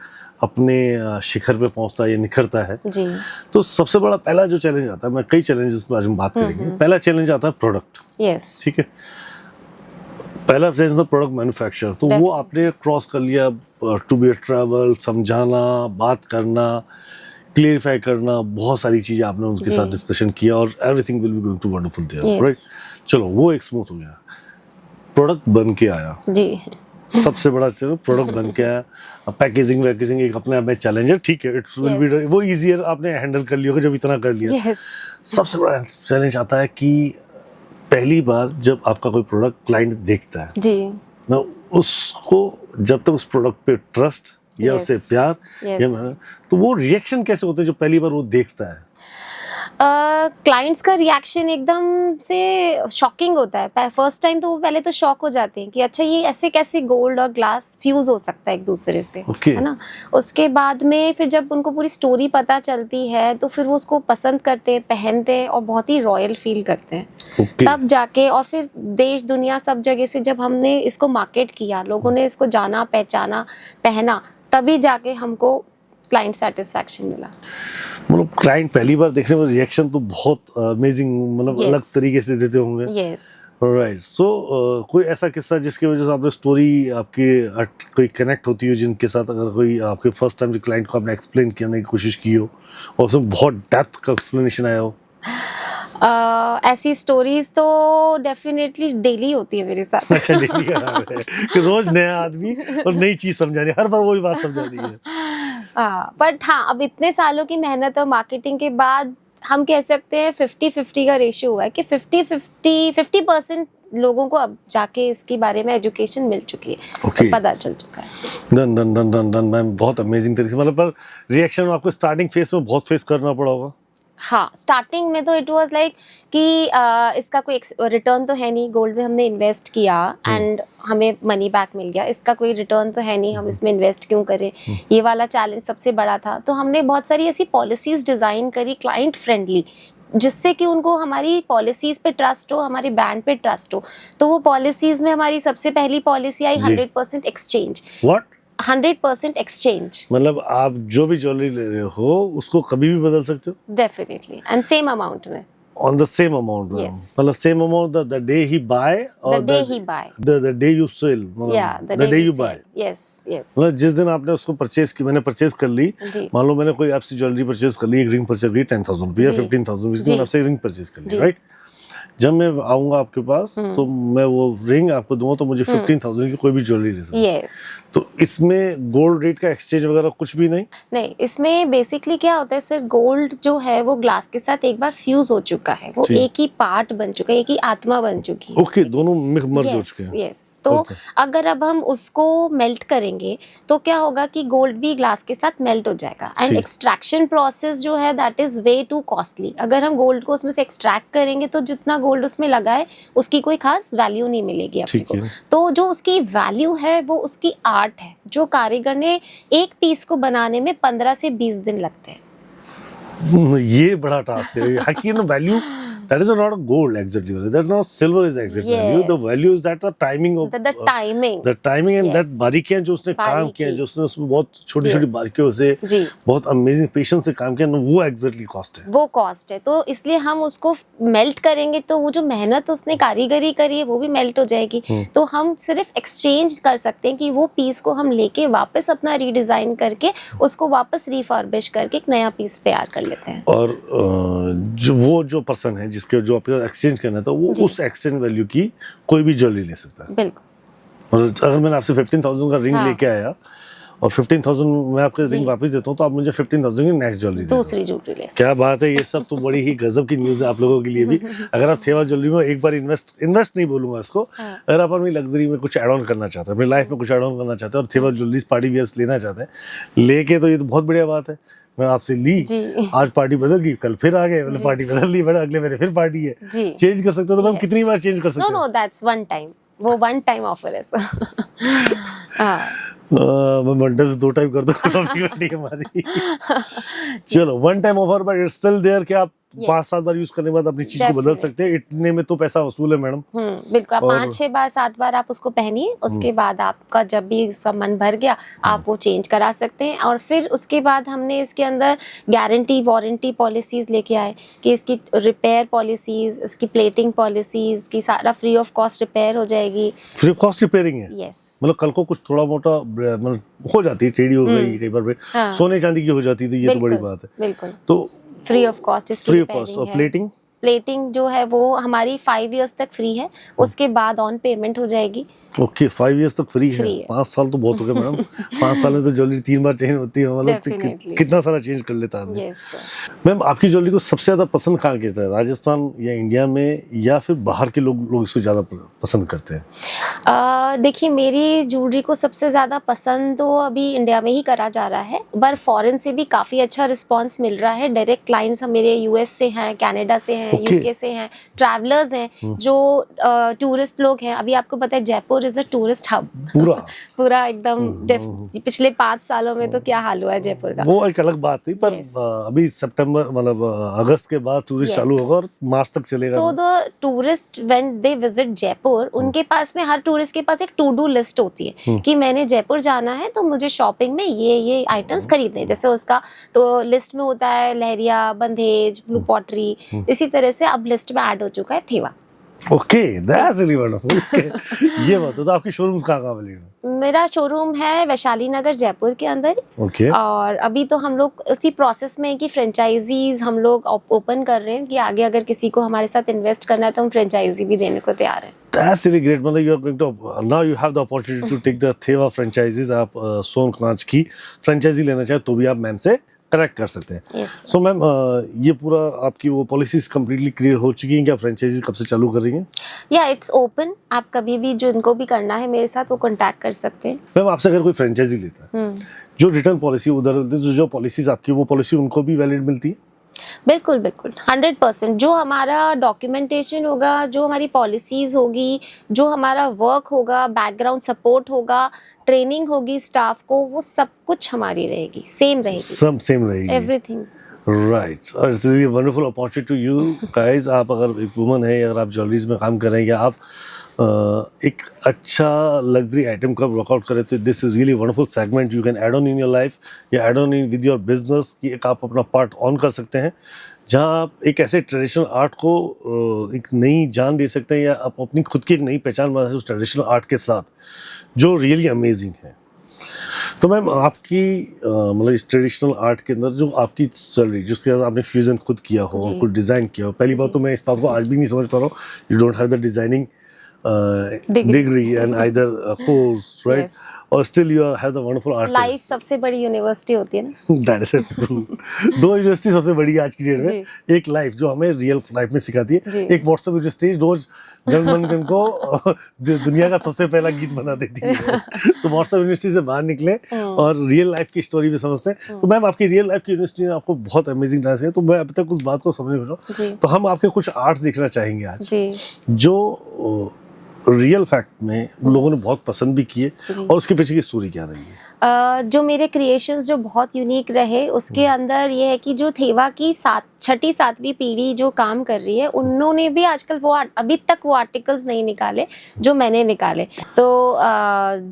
अपने शिखर पे पहुंचता है या निखरता है। जी तो सबसे बड़ा पहला जो चैलेंज आता है, मैं कई चैलेंजेस के बारे में बात करेंगे, पहला चैलेंज आता है प्रोडक्ट, यस ठीक है। पहला चैलेंज था प्रोडक्ट मैन्युफैक्चर, तो वो Definitely. आपने क्रॉस कर लिया, टू बी ट्रैवल, समझाना, बात करना, क्लियरिफाई करना, बहुत सारी चीजें आपने उनके जी। साथ डिस्कशन किया, और everything will be going to wonderful there, Yes. Right. चलो वो एक स्मूथ हो गया, प्रोडक्ट बन के आया, जी सबसे बड़ा चलो प्रोडक्ट बन के आया। पैकेजिंग वैकेजिंग एक अपने आप में चैलेंज है, ठीक है, इट्स विल बी Yes. वो इजियर, आपने हैंडल कर लिया होगा जब इतना कर लिया। यस सबसे बड़ा चैलेंज आता है कि पहली बार जब आपका कोई प्रोडक्ट क्लाइंट देखता है जी ना, उसको जब तक उस प्रोडक्ट पे ट्रस्ट या Yes. उससे प्यार Yes. या तो वो रिएक्शन कैसे होते हैं जब पहली बार वो देखता है? क्लाइंट्स का रिएक्शन एकदम से शॉकिंग होता है। फर्स्ट टाइम तो वो पहले तो शॉक हो जाते हैं कि अच्छा ये ऐसे कैसे गोल्ड और ग्लास फ्यूज हो सकता है एक दूसरे से, Okay. है ना। उसके बाद में फिर जब उनको पूरी स्टोरी पता चलती है तो फिर वो उसको पसंद करते हैं, पहनते हैं और बहुत ही रॉयल फील करते हैं। Okay. तब जाके और फिर देश दुनिया सब जगह से जब हमने इसको मार्केट किया, लोगों ने इसको जाना, पहचाना, पहना, तभी जाके हमको क्लाइंट सेटिस्फैक्शन मिला। मतलब क्लाइंट पहली बार देखने में रिएक्शन तो बहुत अमेजिंग, मतलब Yes. अलग तरीके से देते होंगे। यस। राइट। सो कोई ऐसा किस्सा जिसकी वजह से आपने स्टोरी आपके कोई कनेक्ट होती हो, जिनके साथ अगर कोई आपके फर्स्ट टाइम क्लाइंट को आपने एक्सप्लेन करने की कोशिश की हो और उसमें बहुत डेप्थ का एक्सप्लेनेशन आया हो? ऐसी स्टोरीज तो डेफिनेटली डेली होती है मेरे साथ। अच्छा, डेली का नाम है कि रोज नया आदमी और नई चीज समझानी, हर बार वही बात समझानी है। बट हाँ, अब इतने सालों की मेहनत और मार्केटिंग के बाद हम कह सकते हैं 50-50 का रेशियो हुआ है कि 50% लोगों को अब जाके इसके बारे में एजुकेशन मिल चुकी है। Okay. तो पता चल चुका है। Done done done done done ma'am, बहुत अमेजिंग तरीके से। मतलब पर रिएक्शन आपको स्टार्टिंग फेज में बहुत फेस करना पड़ा होगा। हाँ, स्टार्टिंग में तो इट वाज लाइक कि इसका कोई रिटर्न तो है नहीं, गोल्ड में हमने इन्वेस्ट किया एंड हमें मनी बैक मिल गया, इसका कोई रिटर्न तो है नहीं, हम इसमें इन्वेस्ट क्यों करें। ये वाला चैलेंज सबसे बड़ा था। तो हमने बहुत सारी ऐसी पॉलिसीज डिज़ाइन करी क्लाइंट फ्रेंडली, जिससे कि उनको हमारी पॉलिसीज पे ट्रस्ट हो, हमारी ब्रांड पे ट्रस्ट हो। तो वो पॉलिसीज में हमारी सबसे पहली पॉलिसी आई जी। 100% एक्सचेंज। व्हाट? 100% एक्सचेंज। मतलब आप जो भी ज्वेलरी ले रहे हो उसको कभी भी बदल सकते हो डेफिनेटली, एंड सेम अमाउंट में। On the same amount? Yes. मतलब सेम अमाउंट द डे ही बाय और The day he buy. The day you sell, Yeah, the the day day we you sell. Buy. Yes, yes. मतलब जिस दिन आपने उसको purchase की, मैंने परचेज कर ली, जी। मान लो मैंने कोई आपसे ज्वेलरी परचेज कर ली, एक रिंग परचेज कर ली 10,000 रुपये या जी। 15,000 रुपये, जी। मैंने आपसे रिंग परचेज कर ली, जी। राइट। जब मैं आऊंगा आपके पास तो मैं वो रिंग आपको दूंगा तो मुझे 15,000 की कोई भी ज्वेलरी ले सकता हूँ। Yes. तो इसमें गोल्ड रेट का एक्सचेंज वगैरह कुछ भी नहीं? नहीं, इसमें बेसिकली क्या होता है सर, गोल्ड जो है वो ग्लास के साथ एक बार फ्यूज हो चुका है, वो जी। एक ही पार्ट बन चुका है, एक ही आत्मा बन चुकी है। ओके, दोनों मर्ज हो चुके हैं। यस। तो Okay. अगर अब हम उसको मेल्ट करेंगे तो क्या होगा कि गोल्ड भी ग्लास के साथ मेल्ट हो जाएगा। एंड ठीक। एक्सट्रैक्शन प्रोसेस जो है that is way to costly. अगर हम गोल्ड को उसमें से एक्सट्रैक्ट करेंगे तो जितना गोल्ड उसमें लगा है उसकी कोई खास वैल्यू नहीं मिलेगी अपने ठीक को। है। तो जो उसकी वैल्यू है वो उसकी आर्ट है, जो कारीगर ने एक पीस को बनाने में 15 से 20 दिन लगते हैं। ये बड़ा टास्क है। हकीकत value that is not gold exactly, that not silver is exact value, the Yes. value is that the timing of The timing. the timing and that Yes. बारीकियां जो उसने काम बारीकी। किया, जो उसने उसमें बहुत छोटी छोटी Yes. बारीकियों से जी। बहुत अमेजिंग पेशेंस से काम किया, वो एग्जैक्टली कॉस्ट है। वो कॉस्ट है। तो इसलिए हम उसको मेल्ट करेंगे तो वो जो मेहनत उसने कारीगरी करी है वो भी मेल्ट हो जाएगी। तो हम सिर्फ एक्सचेंज कर सकते हैं कि वो पीस को हम लेके वापस अपना रीडिजाइन करके उसको वापस रिफर्बिश करके एक नया पीस तैयार कर लेते हैं। और जो पर्सन है जिसके जो आपको एक्सचेंज करना था, वो जी। उस एक्सचेंज वैल्यू की कोई भी ज्वेलरी ले सकता है। बिल्कुल। और अगर मैंने आपसे 15,000 का रिंग हाँ। लेके आया और 15,000 मैं आपके रिंग जी। वापस देता हूँ तो आप मुझे 15,000 की नेक्स्ट ज्वेलरी दे दूसरी ज्वेलरी ले सकते क्या बात है। ये सब तो बड़ी ही गजब की न्यूज़ है आप लोगों के लिए भी। अगर आप थेवा ज्वेलरी में एक बार इन्वेस्ट नहीं बोलूंगा इसको, हाँ। अगर आप अपनी लग्जरी में कुछ ऐड ऑन करना चाहते हैं, अपनी लाइफ में कुछ ऐड ऑन करना चाहते हैं और थेवा ज्वेलरीज पार्टी वियर्स लेना चाहते हैं, लेके तो ये तो बहुत बढ़िया बात है। मैं आपसे ली, जी। आज पार्टी बदल गई, कल फिर आ गए, मतलब पार्टी बदल ली, बड़ा अगले महीने फिर पार्टी है, जी। चेंज कर सकते हो। तो मैम Yes. कितनी बार चेंज कर सकते नो हैं? नो, दैट्स वन टाइम, वो वन टाइम ऑफर है सर। हाँ। मैं मंडे से 2 टाइम कर दूंगा हमारी। चलो, one time offer but it's still there कि आप Yes. 5-7 बार यूज करने के बाद अपनी चीज को बदल Definitely. सकते हैं। इतने में तो पैसा वसूल है मैडम। बिल्कुल। आप और- 5-6 बार 7 बार आप उसको पहनिए, उसके बाद आपका जब भी सब मन भर गया आप वो चेंज करा सकते हैं। और फिर उसके बाद हमने इसके अंदर गारंटी वारंटी पॉलिसीज लेके आए कि इसकी रिपेयर पॉलिसीज, इसकी प्लेटिंग पॉलिसीज की सारा फ्री ऑफ कॉस्ट रिपेयर हो जाएगी। फ्री कॉस्ट रिपेयरिंग है? यस। मतलब कल को कुछ थोड़ा मोटा मतलब हो जाती है, टेढ़ी हो गई कई बार, हाँ। सोने चांदी की हो जाती है, तो ये तो बड़ी बिल्कुल, बात है। बिल्कुल तो फ्री ऑफ कॉस्ट इसकी फ्री ऑफ कॉस्ट। रिपेयरिंग और है। प्लेटिंग? प्लेटिंग जो है वो हमारी 5 इयर्स तक फ्री है, उसके बाद ऑन पेमेंट हो जाएगी। ओके 5 इयर्स तक फ्री है। Free है। 5 साल तो बहुत हो गए मैडम। 5 साल में तो ज्वेलरी 3 बार चेंज होती है, मतलब Definitely। कितना सारा चेंज कर लेता है। यस मैम आपकी ज्वेलरी को सबसे ज्यादा पसंद कहाँ करता है, राजस्थान या इंडिया में, या फिर बाहर के लोग इसको ज्यादा पसंद करते हैं? देखिए, मेरी ज्वेलरी को सबसे ज़्यादा पसंद तो अभी इंडिया में ही करा जा रहा है, पर फॉरेन से भी काफ़ी अच्छा रिस्पांस मिल रहा है। डायरेक्ट क्लाइंट्स हम मेरे यूएस से हैं, कनाडा से हैं, Okay। यूके से हैं, ट्रैवलर्स हैं, जो टूरिस्ट लोग हैं। अभी आपको पता है Jaipur is a tourist hub. पूरा पूरा एकदम पिछले 5 सालों में तो क्या हाल हुआ है जयपुर का। वो एक अलग बात थी, पर Yes। अभी सितंबर मतलब अगस्त के बाद टूरिस्ट Yes। चालू होगा और मार्च तक चलेगा। So the tourist when they visit Jaipur, उनके पास में, हर टूरिस्ट के पास एक टू डू लिस्ट होती है कि मैंने जयपुर जाना है तो मुझे शॉपिंग में ये आइटम्स खरीदने हैं। जैसे उसका तो लिस्ट में होता है लहरिया, बंधेज, ब्लू पॉटरी, इसी तरह से अब लिस्ट में ऐड हो चुका है Thewa. Okay that's really wonderful. ये बात तो आपकी शोरूम कहाँ मिलेगा? मेरा शोरूम है वैशाली नगर जयपुर के अंदर। ओके और अभी तो हम लोग उसी प्रोसेस में है कि फ्रेंचाइजीज हम लोग ओपन कर रहे हैं कि आगे अगर किसी को हमारे साथ इन्वेस्ट करना है तो हम फ्रेंचाइजी भी देने को तैयार हैं। That's really great. मतलब you are going to now you have the opportunity to take the Theva franchises. आप सोन कांच की फ्रेंचाइजी लेना चाहे तो भी आप मैम से कनेक्ट कर सकते हैं। Yes, सो मैम ये पूरा आपकी वो पॉलिसीज कम्प्लीटली क्लियर हो चुकी हैं क्या? फ्रेंचाइजी कब से चालू कर रही हैं? या इट्स ओपन, आप कभी भी जिनको भी करना है मेरे साथ वो कांटेक्ट कर सकते हैं। मैम आपसे अगर कोई फ्रेंचाइजी लेता है, जो रिटर्न पॉलिसी उधर जो पॉलिसीज आपकी वो पॉलिसी उनको भी वैलिड मिलती है? बिल्कुल बिल्कुल 100%। जो हमारा डॉक्यूमेंटेशन होगा, जो हमारी पॉलिसीज होगी, जो हमारा वर्क होगा, बैकग्राउंड सपोर्ट होगा, ट्रेनिंग होगी स्टाफ को, वो सब कुछ हमारी रहेगी, सेम रहेगी, सब सेम रहेगी, एवरीथिंग। राइट। और it's really wonderful opportunity to you guys. आप अगर एक वुमन है, अगर आप ज्वेलरीज में काम कर रहे हैं, या आप एक अच्छा लग्जरी आइटम का वर्कआउट करें, तो this is really wonderful segment you can add on in your life या add on in with your business, कि एक आप अपना पार्ट ऑन कर सकते हैं, जहां आप एक ऐसे ट्रेडिशनल आर्ट को एक नई जान दे सकते हैं, या आप अपनी खुद की एक नई पहचान बना सकते हैं उस ट्रेडिशनल आर्ट के साथ, जो रियली अमेजिंग है। तो मैम आपकी मतलब इस ट्रेडिशनल आर्ट के अंदर जो आपकी ज्वेलरी जिसके अंदर आपने फ्यूजन खुद किया हो, जी। कुछ डिज़ाइन किया हो, पहली बात तो मैं इस बात को आज भी नहीं समझ पा रहा हूँ, you don't have the designing degree and either a course, right? Yes। और still you have the wonderful artist. Life सबसे बड़ी यूनिवर्सिटी होती है ना। That is it, true। दो यूनिवर्सिटी सबसे बड़ी है आज की डेट में। एक लाइफ जो हमें रियल लाइफ में सिखाती है, जी। एक व्हाट्सएप यूनिवर्सिटी रोज जनगण को दुनिया का सबसे पहला गीत बना देती है। तो व्हाट्सएप यूनिवर्सिटी से बाहर निकले और रियल लाइफ की स्टोरी भी समझते हैं। तो मैम आपकी रियल लाइफ की यूनिवर्सिटी ने आपको बहुत अमेजिंग डांस है, तो मैं अभी तक उस बात को समझ नहीं पा रहा हूँ। तो हम आपके कुछ आर्ट्स देखना चाहेंगे आज, जी। जो रियल फैक्ट में लोगों ने बहुत पसंद भी किए, और उसके पीछे की स्टोरी क्या रही है? जो मेरे क्रिएशंस जो बहुत यूनिक रहे, उसके अंदर ये है कि जो थेवा की 6ठी 7वीं पीढ़ी जो काम कर रही है, उन्होंने भी आजकल वो अभी तक वो आर्टिकल्स नहीं निकाले जो मैंने निकाले। तो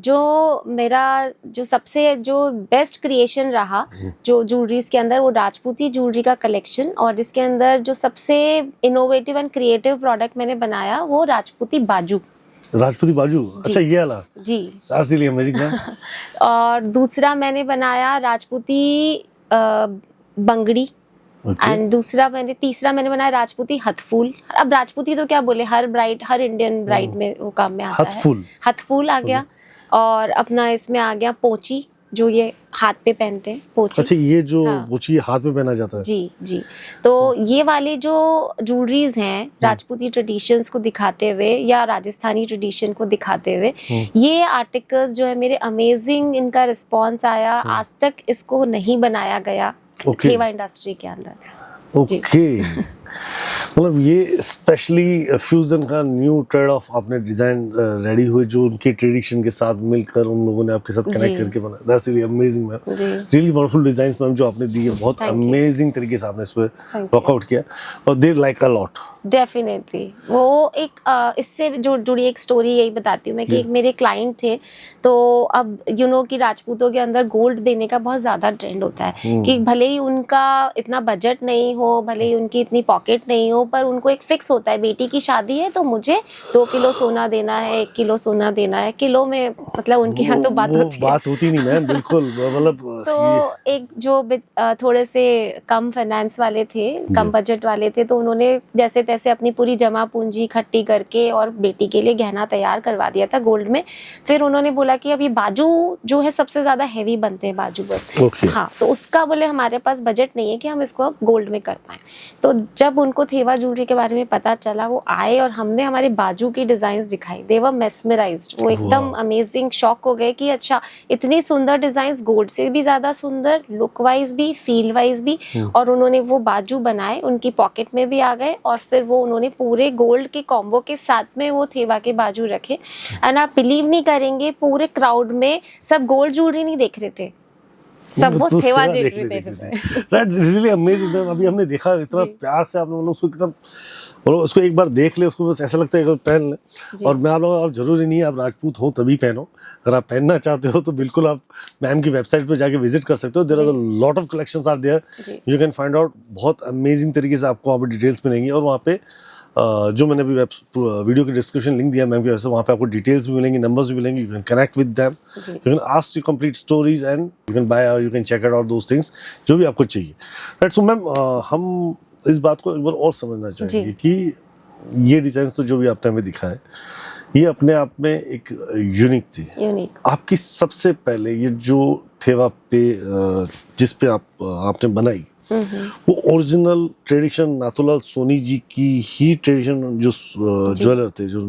जो मेरा जो सबसे जो बेस्ट क्रिएशन रहा जो ज्वेलरीज के अंदर, वो राजपूती ज्वेलरी का कलेक्शन, और जिसके अंदर जो सबसे इनोवेटिव एंड क्रिएटिव प्रोडक्ट मैंने बनाया वो राजपूती बाजू। राजपूती बाजू, अच्छा ये वाला जी। That's really amazing ma'am. और दूसरा मैंने बनाया राजपूती बंगड़ी, एंड तीसरा मैंने बनाया राजपूती हथफूल। अब राजपूती तो क्या बोले, हर इंडियन ब्राइड में वो काम में आता है। हथफूल आ गया, और अपना इसमें आ गया पोची, जो ये हाथ पे पहनते हैं, पोची। अच्छा ये जो हाँ। पोची हाथ में पहना जाता है। जी जी। तो ये वाले जो ज्वेलरीज हैं राजपूती ट्रेडिशंस को दिखाते हुए या राजस्थानी ट्रेडिशन को दिखाते हुए, ये आर्टिकल्स जो है मेरे अमेजिंग, इनका रिस्पॉन्स आया। आज तक इसको नहीं बनाया गया थेवा इंडस्ट्री के अंदर। ओके मतलब ये स्पेशली फ्यूजन का न्यू ट्रेड ऑफ आपने डिजाइन रेडी हुए, जो उनके ट्रेडिशन के साथ मिलकर उन लोगों ने आपके साथ कनेक्ट करके बनाया। That's really amazing ma'am, really wonderful designs ma'am जो आपने दी है, बहुत अमेजिंग तरीके से आपने इस पे वर्कआउट किया, और they like a lot. Definitely. वो एक इससे जो जुड़ी एक स्टोरी यही बताती हूँ मैं, कि एक मेरे क्लाइंट थे, तो अब कि राजपूतों के अंदर गोल्ड देने का बहुत ज़्यादा ट्रेंड होता है, कि भले ही उनका इतना बजट नहीं हो, भले ही उनकी इतनी पॉकेट नहीं हो, पर उनको एक फिक्स होता है बेटी की शादी है तो मुझे 2 किलो सोना देना है, 1 किलो सोना देना है। किलो में मतलब उनके यहाँ तो बात होती है। बात होती नहीं मैम, बिल्कुल मतलब तो एक जो थोड़े से कम फाइनेंस वाले थे, कम बजट वाले थे, तो उन्होंने जैसे तैसे अपनी पूरी जमा पूंजी इकट्ठी करके और बेटी के लिए गहना तैयार करवा दिया था गोल्ड में। फिर उन्होंने बोला कि अभी बाजू जो है सबसे ज्यादा हैवी बनते हैं बाजू पर। हाँ, तो उसका बोले हमारे पास बजट नहीं है कि हम इसको अब गोल्ड में कर पाए। तो जब उनको थेवा ज्वेलरी के बारे में पता चला, वो आए और हमने हमारे बाजू की डिजाइन दिखाई, दे वर मेस्मराइज्ड। वो एकदम अमेजिंग, शॉक हो गए कि अच्छा इतनी सुंदर डिजाइन, गोल्ड से भी ज्यादा सुंदर, लुक वाइज भी, फील वाइज भी। और उन्होंने वो बाजू बनाए, उनकी पॉकेट में भी आ गए, और फिर वो उन्होंने पूरे गोल्ड के कॉम्बो के साथ में वो थेवा के बाजू रखे। एंड आप बिलीव नहीं करेंगे, पूरे क्राउड में सब गोल्ड ज्वेलरी नहीं देख रहे थे, सब वो थेवा ज्वेलरी देख रहे थे। That's really amazing. अभी हमने देखा इतना प्यार से आपने मतलब उसको कितना, और उसको एक बार देख ले, उसको बस ऐसा लगता है कि पहन ले। और मैं आप लोग, आप जरूरी नहीं है आप राजपूत हो तभी पहनो, अगर आप पहनना चाहते हो तो बिल्कुल आप मैम की वेबसाइट पे जाके विजिट कर सकते हो। There are a lot of collections are there, you can find out. बहुत अमेजिंग तरीके से आपको वहाँ पे डिटेल्स मिलेंगी। और वहाँ पे जो मैंने अभी वीडियो के डिस्क्रिप्शन लिंक दिया मैम की वजह से, वहाँ पे आपको डिटेल्स भी मिलेंगी, नंबर्स भी मिलेंगे, you can connect with them, you can ask you complete stories and you can buy और you can check out those things जो भी आपको चाहिए। राइट, सो मैम हम इस बात को एक बार और समझना चाहेंगे कि ये डिजाइन तो जो भी आपने हमें दिखाया, ये अपने आप में एक यूनिक थी। आपकी सबसे पहले ये जो थेवा पे जिस पे आपने बनाई, वो ओरिजिनल ट्रेडिशन नाथूलाल सोनी जी की ही ट्रेडिशन जो ज्वेलर थे, जो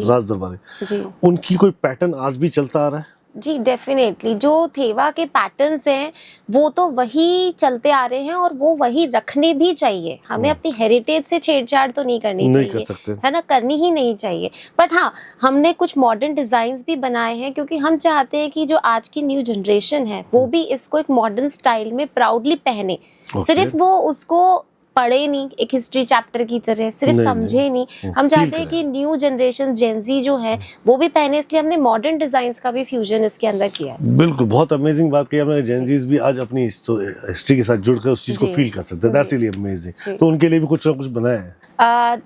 राज दरबारी, उनकी कोई पैटर्न आज भी चलता आ रहा है? जी डेफिनेटली, जो थेवा के पैटर्न्स हैं वो तो वही चलते आ रहे हैं, और वो वही रखने भी चाहिए। हमें अपनी हेरिटेज से छेड़छाड़ तो नहीं करनी चाहिए, है ना, करनी ही नहीं चाहिए। बट हाँ, हमने कुछ मॉडर्न डिजाइन्स भी बनाए हैं, क्योंकि हम चाहते हैं कि जो आज की न्यू जनरेशन है वो भी इसको एक मॉडर्न स्टाइल में प्राउडली पहने। सिर्फ वो उसको पढ़े नहीं एक हिस्ट्री चैप्टर की तरह, सिर्फ समझे नहीं। हम चाहते हैं कि न्यू जनरेशन जेनजी जो है वो भी पहने, इसलिए हमने मॉडर्न डिजाइन्स का भी फ्यूजन इसके अंदर किया है। बिल्कुल, बहुत अमेजिंग बात कही आपने। जेनजीज भी आज अपनी हिस्ट्री के साथ जुड़कर उस चीज को फील कर सकते हैं। That's really amazing. तो उनके लिए भी कुछ ना कुछ बनाया है।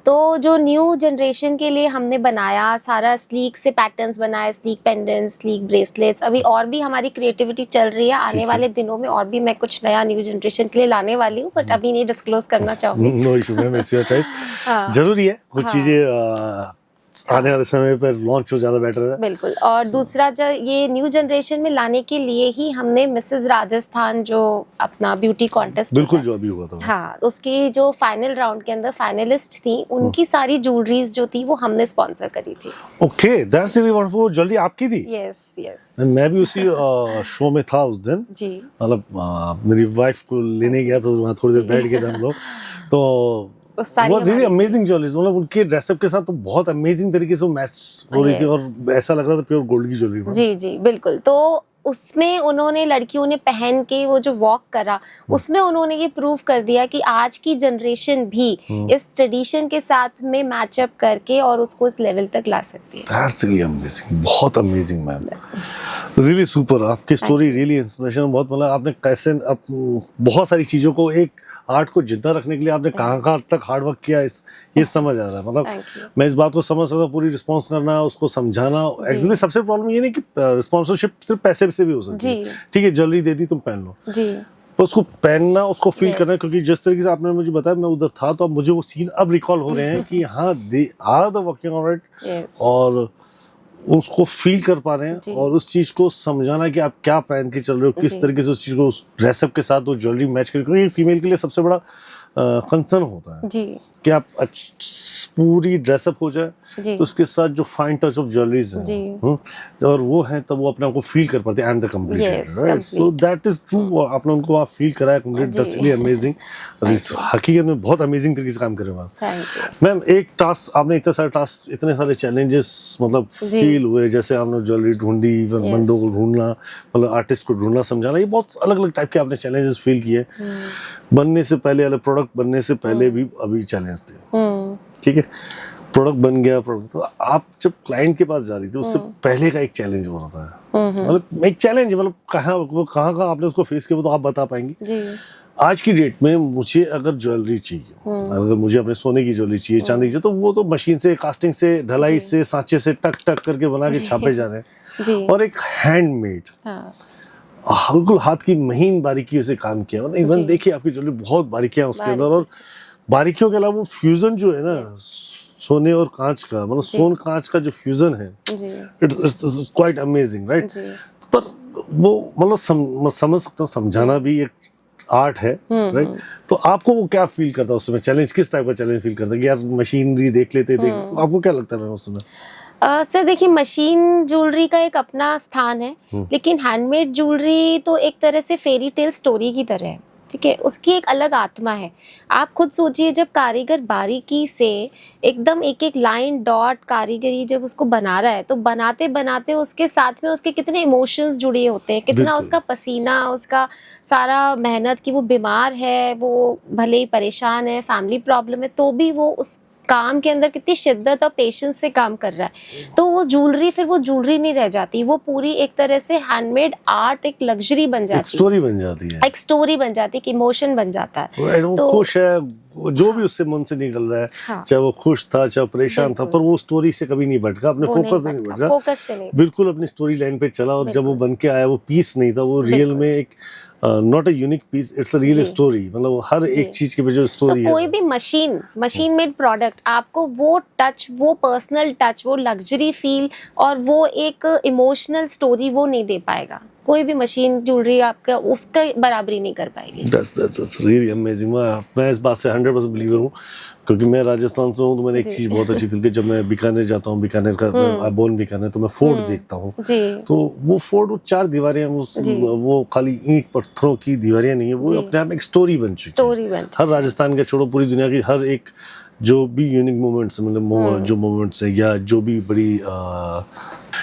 तो जो न्यू जनरेशन के लिए हमने बनाया सारा स्लीक से पैटर्न्स बनाए, स्लीक पेंडेंट्स, स्लीक ब्रेसलेट्स। अभी और भी हमारी क्रिएटिविटी चल रही है, आने वाले दिनों में और भी मैं कुछ नया न्यू जनरेशन के लिए लाने वाली हूँ, बट अभी नहीं डिस्क्लोज करना चाहूँगी। No issue ma'am, it's your choice. जरूरी है कुछ चीजें आने वाले समय पर लॉन्च हो, ज्यादा बेटर है। बिल्कुल। और दूसरा, जो ये न्यू जनरेशन में लाने के लिए ही हमने मिसेस राजस्थान जो अपना ब्यूटी कॉन्टेस्ट, बिल्कुल, जो अभी हुआ था, हाँ, उसकी जो फाइनल राउंड के अंदर फाइनलिस्ट थी, उनकी सारी ज्वेलरीज जो थी वो हमने स्पॉन्सर करी थी। Okay, that's really wonderful. Jewellery आपकी थी? Yes yes. मैं भी उसी शो में था उस दिन जी। मतलब मेरी वाइफ को लेने गया तो वहाँ थोड़ी देर बैठ गए थे हम लोग। तो वो रियली अमेजिंग ज्वेलरीज, मतलब उनके ड्रेसअप के साथ तो बहुत अमेजिंग तरीके से मैच हो रही थी, और ऐसा लग रहा था प्योर गोल्ड की ज्वेलरी। जी जी बिल्कुल। तो उसमें उन्होंने, लड़कियों ने पहन के वो जो वॉक करा, उसमें उन्होंने ये प्रूव कर दिया कि आज की जनरेशन भी इस ट्रेडिशन के साथ में मैचअप करके और उसको इस लेवल तक ला सकती है। दैट्स रियली अमेजिंग, बहुत अमेजिंग मैम, रियली सुपर। आपकी स्टोरी रियली इंस्पिरेशनल। बहुत मतलब आपने कैसे बहुत सारी चीजों को, एक आर्ट को जिंदा रखने के लिए आपने कहाँ तक हार्ड वर्क किया, ये समझ आ रहा है। मतलब मैं इस बात को समझ सकता हूँ, पूरी रिस्पॉन्स करना, उसको समझाना। एक्चुअली सबसे प्रॉब्लम ये नहीं कि रिस्पॉन्सरशिप सिर्फ पैसे से भी हो सकती है। ठीक है, ज्वेलरी दे दी, तुम पहन लो, पर उसको पहनना, उसको फील करना। क्योंकि जिस तरीके से आपने मुझे बताया, मैं उधर था, तो अब मुझे वो सीन अब रिकॉल हो रहे हैं कि हाँ, they are the working on it, और उसको फील कर पा रहे हैं, और उस चीज को समझाना कि आप क्या पहन के चल रहे हो, किस तरीके से उस चीज को ड्रेसअप के साथ वो ज्वेलरी मैच करें। क्योंकि फीमेल के लिए सबसे बड़ा कंसर्न होता है कि आप पूरी ड्रेसअप हो जाए, तो उसके साथ जो फाइन टच ऑफ ज्वेलरीज हैं, और वो है, तब वो अपने आप को फील कर पाते हैं, and the complete, right? So that is true. आपने उनको वहाँ फील कराया कंप्लीट, दैट्स रियली अमेजिंग। हकीकत में बहुत अमेजिंग तरीके से काम कर रहे हैं मैम। एक टास्क आपने, इतने सारे टास्क, इतने सारे चैलेंजेस मतलब फील हुए, जैसे आपने ज्वेलरी ढूंढी, बंदों को ढूंढना, मतलब आर्टिस्ट को ढूंढना, समझाना, ये बहुत अलग अलग टाइप के आपने चैलेंजेस फील किए। बनने से पहले, प्रोडक्ट बनने से पहले भी अभी चैलेंज थे, ठीक है? प्रोडक्ट बन गया प्रोडक्ट। तो आप जब क्लाइंट के पास जा रही थी उससे पहले का एक चैलेंज वो होता है, मतलब एक चैलेंज, मतलब कहाँ आपने उसको फेस किया वो तो आप बता पाएंगी। जी। आज की डेट में मुझे अगर ज्वेलरी चाहिए, अगर मुझे अपने सोने की ज्वेलरी चाहिए, चांदी की चाहिए, तो वो तो मशीन से, कास्टिंग से, ढलाई से, सांचे से टक टक करके बना के छापे जा रहे हैं। जी। और एक हैंडमेड, बिल्कुल हाथ की महीन बारीकियों से काम किया, मतलब इवन देखिए आपकी ज्वेलरी बहुत बारीकियां उसके अंदर, और बारीकियों के अलावा वो फ्यूजन जो है ना सोने और कांच का, मतलब सोन कांच का जो फ्यूजन है, इट्स क्वाइट अमेजिंग, राइट। पर वो मतलब समझ सकता हूँ, समझाना भी एक आर्ट है, राइट। तो आपको वो क्या फील करता है उस समय, चैलेंज किस टाइप का चैलेंज फील करता है कि यार मशीनरी देख लेते तो आपको क्या लगता है मैम उस समय? सर देखिए, मशीन ज्वेलरी का एक अपना स्थान है, लेकिन हैंडमेड ज्वेलरी तो एक तरह से फेरी टेल स्टोरी की तरह है, ठीक है। उसकी एक अलग आत्मा है। आप खुद सोचिए, जब कारीगर बारीकी से एकदम एक एक लाइन डॉट कारीगरी जब उसको बना रहा है, तो बनाते बनाते उसके साथ में उसके कितने इमोशंस जुड़े होते हैं, कितना उसका पसीना, उसका सारा मेहनत, कि वो बीमार है, वो भले ही परेशान है, फैमिली प्रॉब्लम है, तो भी वो उस काम के अंदर कितनी शिद्दत और पेशेंस से काम कर रहा है। तो वो ज्वेलरी फिर वो ज्वेलरी नहीं रह जाती, वो पूरी एक तरह से हैंडमेड आर्ट, एक लग्जरी बन जाती है, एक स्टोरी बन जाती है, एक स्टोरी बन जाती है, एक इमोशन बन जाता है। वो तो खुश है, जो भी उससे मन से निकल रहा है, चाहे वो खुश था, चाहे परेशान था, पर वो स्टोरी से कभी नहीं भटका, अपने फोकस से नहीं भटका, फोकस से नहीं, बिल्कुल अपनी स्टोरी लाइन पे चला। और जब वो बन के आया, वो पीस नहीं था, वो रियल में एक not a unique piece, it's a real story, मतलब हर एक चीज के पीछे स्टोरी है। तो कोई भी मशीन मेड प्रोडक्ट आपको वो टच, वो पर्सनल टच, वो लग्जरी फील और वो एक इमोशनल स्टोरी वो नहीं दे पाएगा। कोई भी मशीन ज्वेलरी आपका उसका बराबरी नहीं कर पाएगी। That's really amazing। मैं इस बात से 100% बिलीवर हूँ, क्योंकि मैं राजस्थान से हूँ, तो मैंने एक चीज़ बहुत अच्छी फील की। जब मैं बीकानेर जाता हूँ, बीकानेर का बोन बीकानेर, तो मैं फोर्ट देखता हूँ, तो वो फोर्ट, वो 4 दीवारें, वो खाली ईंट पत्थरों की दीवारें नहीं है, वो अपने आप में एक स्टोरी बन चुकी है। हर राजस्थान का छोड़ो, पूरी दुनिया की हर एक जो भी यूनिक मोमेंट्स, मतलब जो मोमेंट्स हैं, या जो भी बड़ी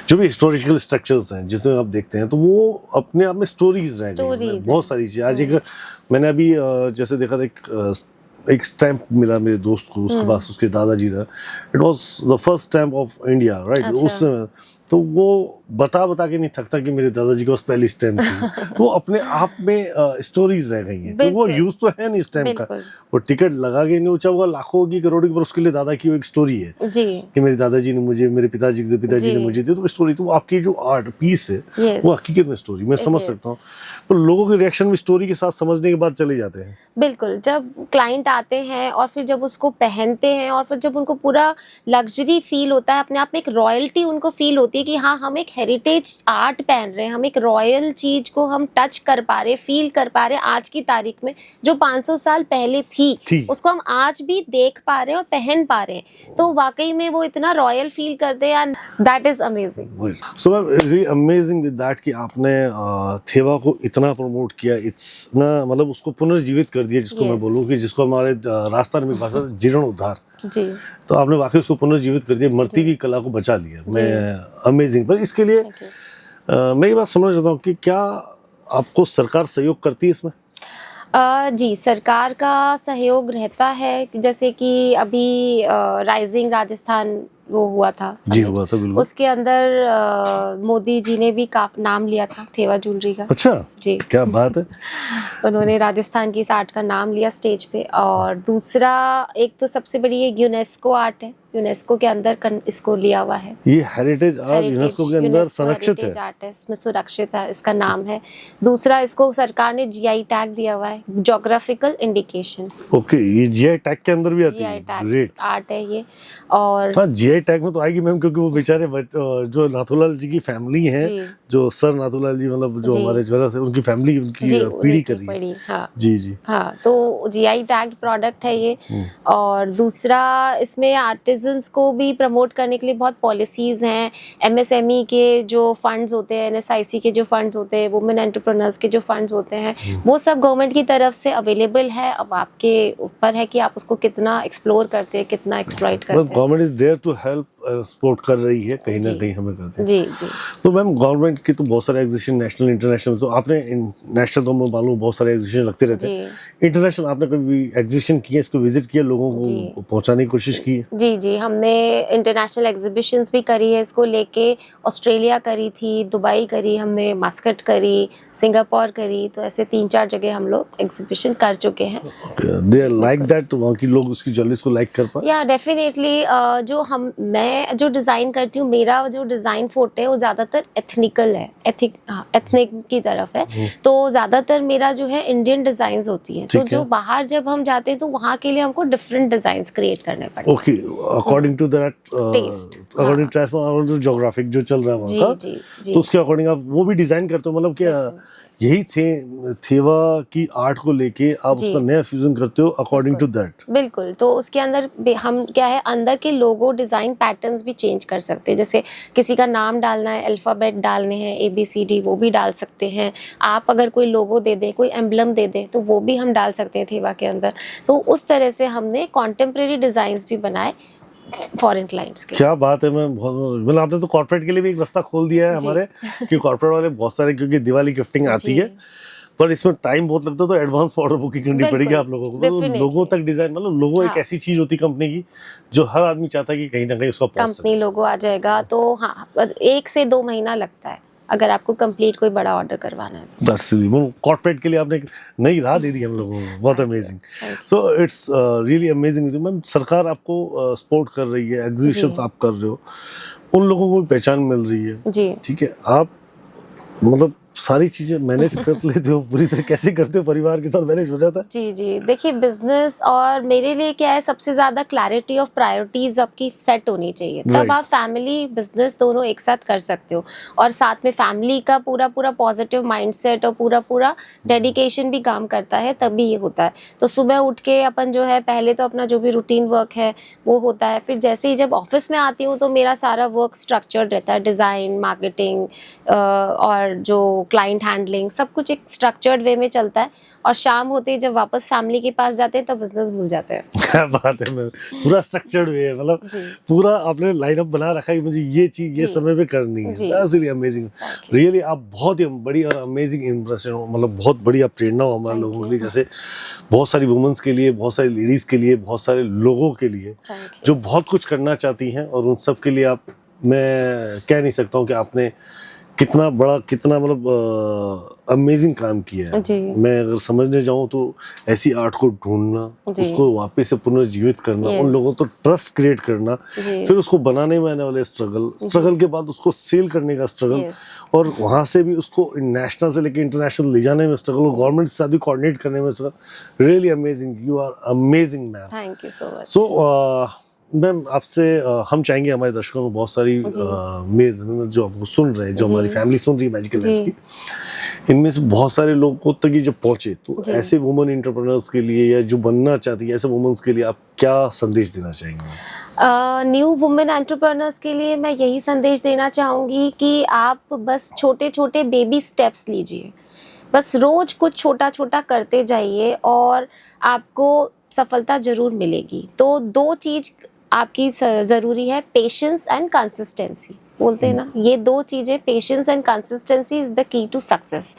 जो भी हिस्टोरिकल स्ट्रक्चर्स हैं जिसमें आप देखते हैं, तो वो अपने आप में स्टोरीज रह गई हैं, बहुत सारी चीज़ें। आज एक मैंने अभी जैसे देखा था, एक स्टैम्प मिला मेरे दोस्त को, उसके पास उसके दादाजी था, it was the first stamp of India, right. उस समय तो वो बता के नहीं थकता कि मेरे दादाजी के पास पहली स्टैम्प थी। तो अपने आप में स्टोरीज रह गई हैं, तो वो यूज तो है नहीं स्टैम्प का, वो टिकट लगा के नहीं, चाहे वो लाखों की करोड़ों की, पर उसके लिए दादा की वो एक स्टोरी है कि मेरे दादाजी ने मुझे, मेरे पिताजी ने मुझे दी, तो स्टोरी। तो आपकी जो आर्ट पीस है वो हकीकत में स्टोरी, मैं समझ सकता हूँ, पर लोगों के रिएक्शन भी स्टोरी के साथ समझने के बाद चले जाते हैं। बिल्कुल, जब क्लाइंट आते हैं और फिर जब उसको पहनते हैं और फिर जब उनको पूरा लग्जरी फील होता है, अपने आप में एक रॉयल्टी उनको फील होती है कि हाँ, हम एक हेरिटेज आर्ट पहन रहे हैं, हम एक रॉयल चीज को हम टच कर पा रहे, फील कर पा रहे, आज की तारीख में जो 500 साल पहले थी उसको हम आज भी देख पा रहे हैं और पहन पा रहे हैं, तो वाकई में वो इतना रॉयल फील करते हैं, and that is amazing. So ma'am, really amazing with that कि आपने थेवा को इतना प्रमोट किया, इट्स ना, मतलब उसको पुनर्जीवित कर दिया, जिसको मैं बोलूँ कि जिसको हमारे राजस्थान में भाषा जीर्णोद्धार जी, तो आपने वाकई उसको पुनर्जीवित कर दिया, मरती हुई कला को बचा लिया। मैं अमेजिंग। पर इसके लिए मैं ये बात समझना चाहता हूँ कि क्या आपको सरकार सहयोग करती है इसमें? जी, सरकार का सहयोग रहता है, जैसे कि अभी राइजिंग राजस्थान वो हुआ था, जी हुआ था बिल्कुल, उसके अंदर मोदी जी ने भी नाम लिया था थेवा ज्वेलरी का। अच्छा जी, क्या बात है। उन्होंने राजस्थान की इस आर्ट का नाम लिया स्टेज पे। और दूसरा, एक तो सबसे बड़ी एक यूनेस्को आर्ट है, यूनेस्को के अंदर इसको लिया हुआ है, ये हेरिटेज आर्ट यूनेस्को के अंदर संरक्षित है, आर्ट है, इसमें सुरक्षित है, इसका नाम है। दूसरा, इसको सरकार ने जीआई टैग दिया हुआ है, ज्योग्राफिकल इंडिकेशन। ओके, ये जीआई टैग के अंदर भी आती है, ग्रेट आर्ट है ये। और हाँ, जीआई टैग में तो आएगी मैम, क्योंकि वो बेचारे जो नाथूलाल जी की फैमिली है, जो सर नाथूलाल जी, मतलब जो हमारे ज्वेलर थे, उनकी फैमिली, उनकी पीढ़ी कर रही है। हाँ जी जी हाँ, तो जीआई टैग प्रोडक्ट है ये। और दूसरा, इसमें आर्टिजन्स को भी प्रमोट करने के लिए बहुत पॉलिसीज हैं। एमएसएमई के जो फंड्स होते हैं, एनएसआईसी के जो फंड्स होते हैं, वुमेन एंटरप्रेन्योर्स के जो फंड्स होते हैं, वो सब गवर्नमेंट की तरफ से अवेलेबल है। अब आपके ऊपर है कि आप उसको कितना एक्सप्लोर करते हैं, कितना एक्सप्लॉइट करते हैं। Government is there to help support कर रही है, कहीं ना जी। कहीं हमें करते हैं। जी जी तो मैम गवर्नमेंट की तो बहुत सारे एग्जीबिशन नेशनल इंटरनेशनल, तो आपने नेशनल तो मैं मालूम बहुत सारे एग्जीबिशन लगते रहते हैं, जी इंटरनेशनल आपने कभी एग्जीबिशन किए, इसको विजिट किया, लोगों जी को पहुंचाने की कोशिश की है? जी जी हमने इंटरनेशनल एग्जीबिशंस भी करी है इसको लेके। ऑस्ट्रेलिया करी थी, दुबई करी हमने, मस्कट करी, सिंगापुर करी, तो ऐसे 3-4 जगह हम लोग एग्जीबिशन कर चुके हैं। दे आर लाइक दैट, तो वहाँ की लोग उसकी ज्वेलरीज को लाइक कर पाए? या डेफिनेटली मैं जो डिज़ाइन करती हूँ, मेरा जो डिज़ाइन फोट है वो ज़्यादातर एथनिकल है, एथनिक की तरफ है। तो ज़्यादातर मेरा जो है इंडियन डिज़ाइंस होती हैं। तो ठीक है। जो बाहर जब हम जाते हैं तो वहाँ के लिए हमको डिफरेंट डिज़ाइंस क्रिएट करने पड़ते हैं। Okay, according to that Taste, according to geographic जो चल रहा है जी वहाँ का, जी जी तो उसके अकॉर्डिंग आप वो भी डिजाइन करते हो, मतलब कि यही थे थेवा की आर्ट को लेके आप जी। उसका नया फ्यूजन करते हो अकॉर्डिंग टू दैट? बिल्कुल। तो उसके अंदर हम क्या है, अंदर के लोगो डिज़ाइन पैटर्न्स भी चेंज कर सकते हैं। जैसे किसी का नाम डालना है, अल्फ़ाबेट डालने हैं, ABCD, वो भी डाल सकते हैं आप। अगर कोई लोगो दे दे, कोई एम्बलम दे दे, तो वो भी हम डाल सकते हैं थेवा के अंदर। तो उस तरह से हमने कॉन्टेम्प्रेरी डिज़ाइंस भी बनाए फॉरेन क्लाइंट्स के। क्या बात है मैम, मतलब आपने तो कॉर्पोरेट के लिए भी एक रास्ता खोल दिया है जी। हमारे, कि कॉर्पोरेट वाले बहुत सारे, क्योंकि दिवाली गिफ्टिंग आती जी। है, पर इसमें टाइम बहुत लगता है, तो एडवांस ऑर्डर बुकिंग करनी बिल्कुल, पड़ेगी आप लोगों को। तो definitely। लोगों तक डिजाइन, मतलब लोगो एक हाँ। ऐसी चीज होती है कंपनी की जो हर आदमी चाहता है कि कहीं ना कहीं उसका पहुंच कंपनी लोगो आ जाएगा तो हाँ, 1 से 2 महीना लगता है अगर आपको कंप्लीट कोई बड़ा ऑर्डर करवाना है। सके। कॉर्पोरेट के लिए आपने एक नई राह दे दी हम लोगों को, बहुत amazing. So it's really amazing ma'am. सरकार आपको सपोर्ट कर रही है, एग्जीबिशंस जी। आप कर रहे हो, उन लोगों को भी पहचान मिल रही है, जी ठीक है। आप मतलब सारी चीजें मैनेज कर लेते हो पूरी तरह, कैसे करते हो? परिवार के साथ मैनेज हो जाता है? जी जी देखिए, बिजनेस और मेरे लिए क्या है, सबसे ज़्यादा क्लैरिटी ऑफ प्रायोरिटीज़ आपकी सेट होनी चाहिए, तब Right. आप फैमिली बिजनेस दोनों एक साथ कर सकते हो। और साथ में फैमिली का पूरा पूरा पॉजिटिव माइंडसेट और पूरा पूरा डेडिकेशन भी काम करता है, तभी ये होता है। तो सुबह उठ के अपन जो है, पहले तो अपना जो भी रूटीन वर्क है वो होता है, फिर जैसे ही जब ऑफिस में आती हूँ तो मेरा सारा वर्क स्ट्रक्चर्ड रहता है, डिज़ाइन, मार्केटिंग और जो क्लाइंट हैंडलिंग, सब कुछ एक स्ट्रक्चर्ड वे में चलता है। और शाम होते ही जब वापस फैमिली के पास जाते हैं तब बिजनेस भूल जाते हैं। क्या बात है मैम, पूरा स्ट्रक्चर्ड वे है, मतलब जी। पूरा आपने लाइनअप बना रखा है कि मुझे ये चीज ये जी। समय पे करनी है। जी। दैट्स रियली अमेजिंग, रियली आप बहुत ही बड़ी और अमेजिंग इंप्रेशन हो, मतलब बहुत बढ़िया प्रेरणा हो हमारे Thank लोगों के you। लिए, जैसे बहुत सारी वुमेन्स के लिए, बहुत सारी लेडीज के लिए, बहुत सारे लोगों के लिए Thank you। जो बहुत कुछ करना चाहती हैं, और उन सब के लिए आप, मैं कह नहीं सकता हूँ कि आपने कितना बड़ा, कितना मतलब अमेजिंग काम किया है। जी। मैं अगर समझने जाऊँ तो ऐसी आर्ट को ढूंढना, जी। उसको वापस से पुनर्जीवित करना, उन Yes। लोगों तो ट्रस्ट क्रिएट करना, जी। फिर उसको बनाने में आने वाले स्ट्रगल के बाद उसको सेल करने का स्ट्रगल, Yes। और वहां से भी उसको नेशनल से लेके इंटरनेशनल ले जाने में स्ट्रगल, और गवर्नमेंट से साथ भी कोऑर्डिनेट करने में struggle. Really amazing, you are amazing ma'am. Thank you so much. So ma'am, आपसे हम चाहेंगे, हमारे दर्शकों में बहुत सारी मेल्स जो आपको सुन रहे हैं, जो जी। हमारी फैमिली सुन रही है मैजिकल जी। की, इनमें से बहुत सारे लोगों तक ये जब पहुंचे, तो जी। ऐसे वुमेन एंटरप्रेन्योर्स के लिए, या जो बनना चाहती है ऐसे वुमेन्स के लिए, आप क्या संदेश देना चाहेंगे? न्यू वुमेन एंटरप्रेन्योर्स के लिए मैं यही संदेश देना चाहूँगी कि आप बस छोटे छोटे बेबी स्टेप्स लीजिए, बस रोज कुछ छोटा छोटा करते जाइए और आपको सफलता जरूर मिलेगी। तो 2 चीज आपकी ज़रूरी है, पेशेंस एंड कंसिस्टेंसी। बोलते हैं ना, ये 2 चीज़ें, patience and consistency is the key to success.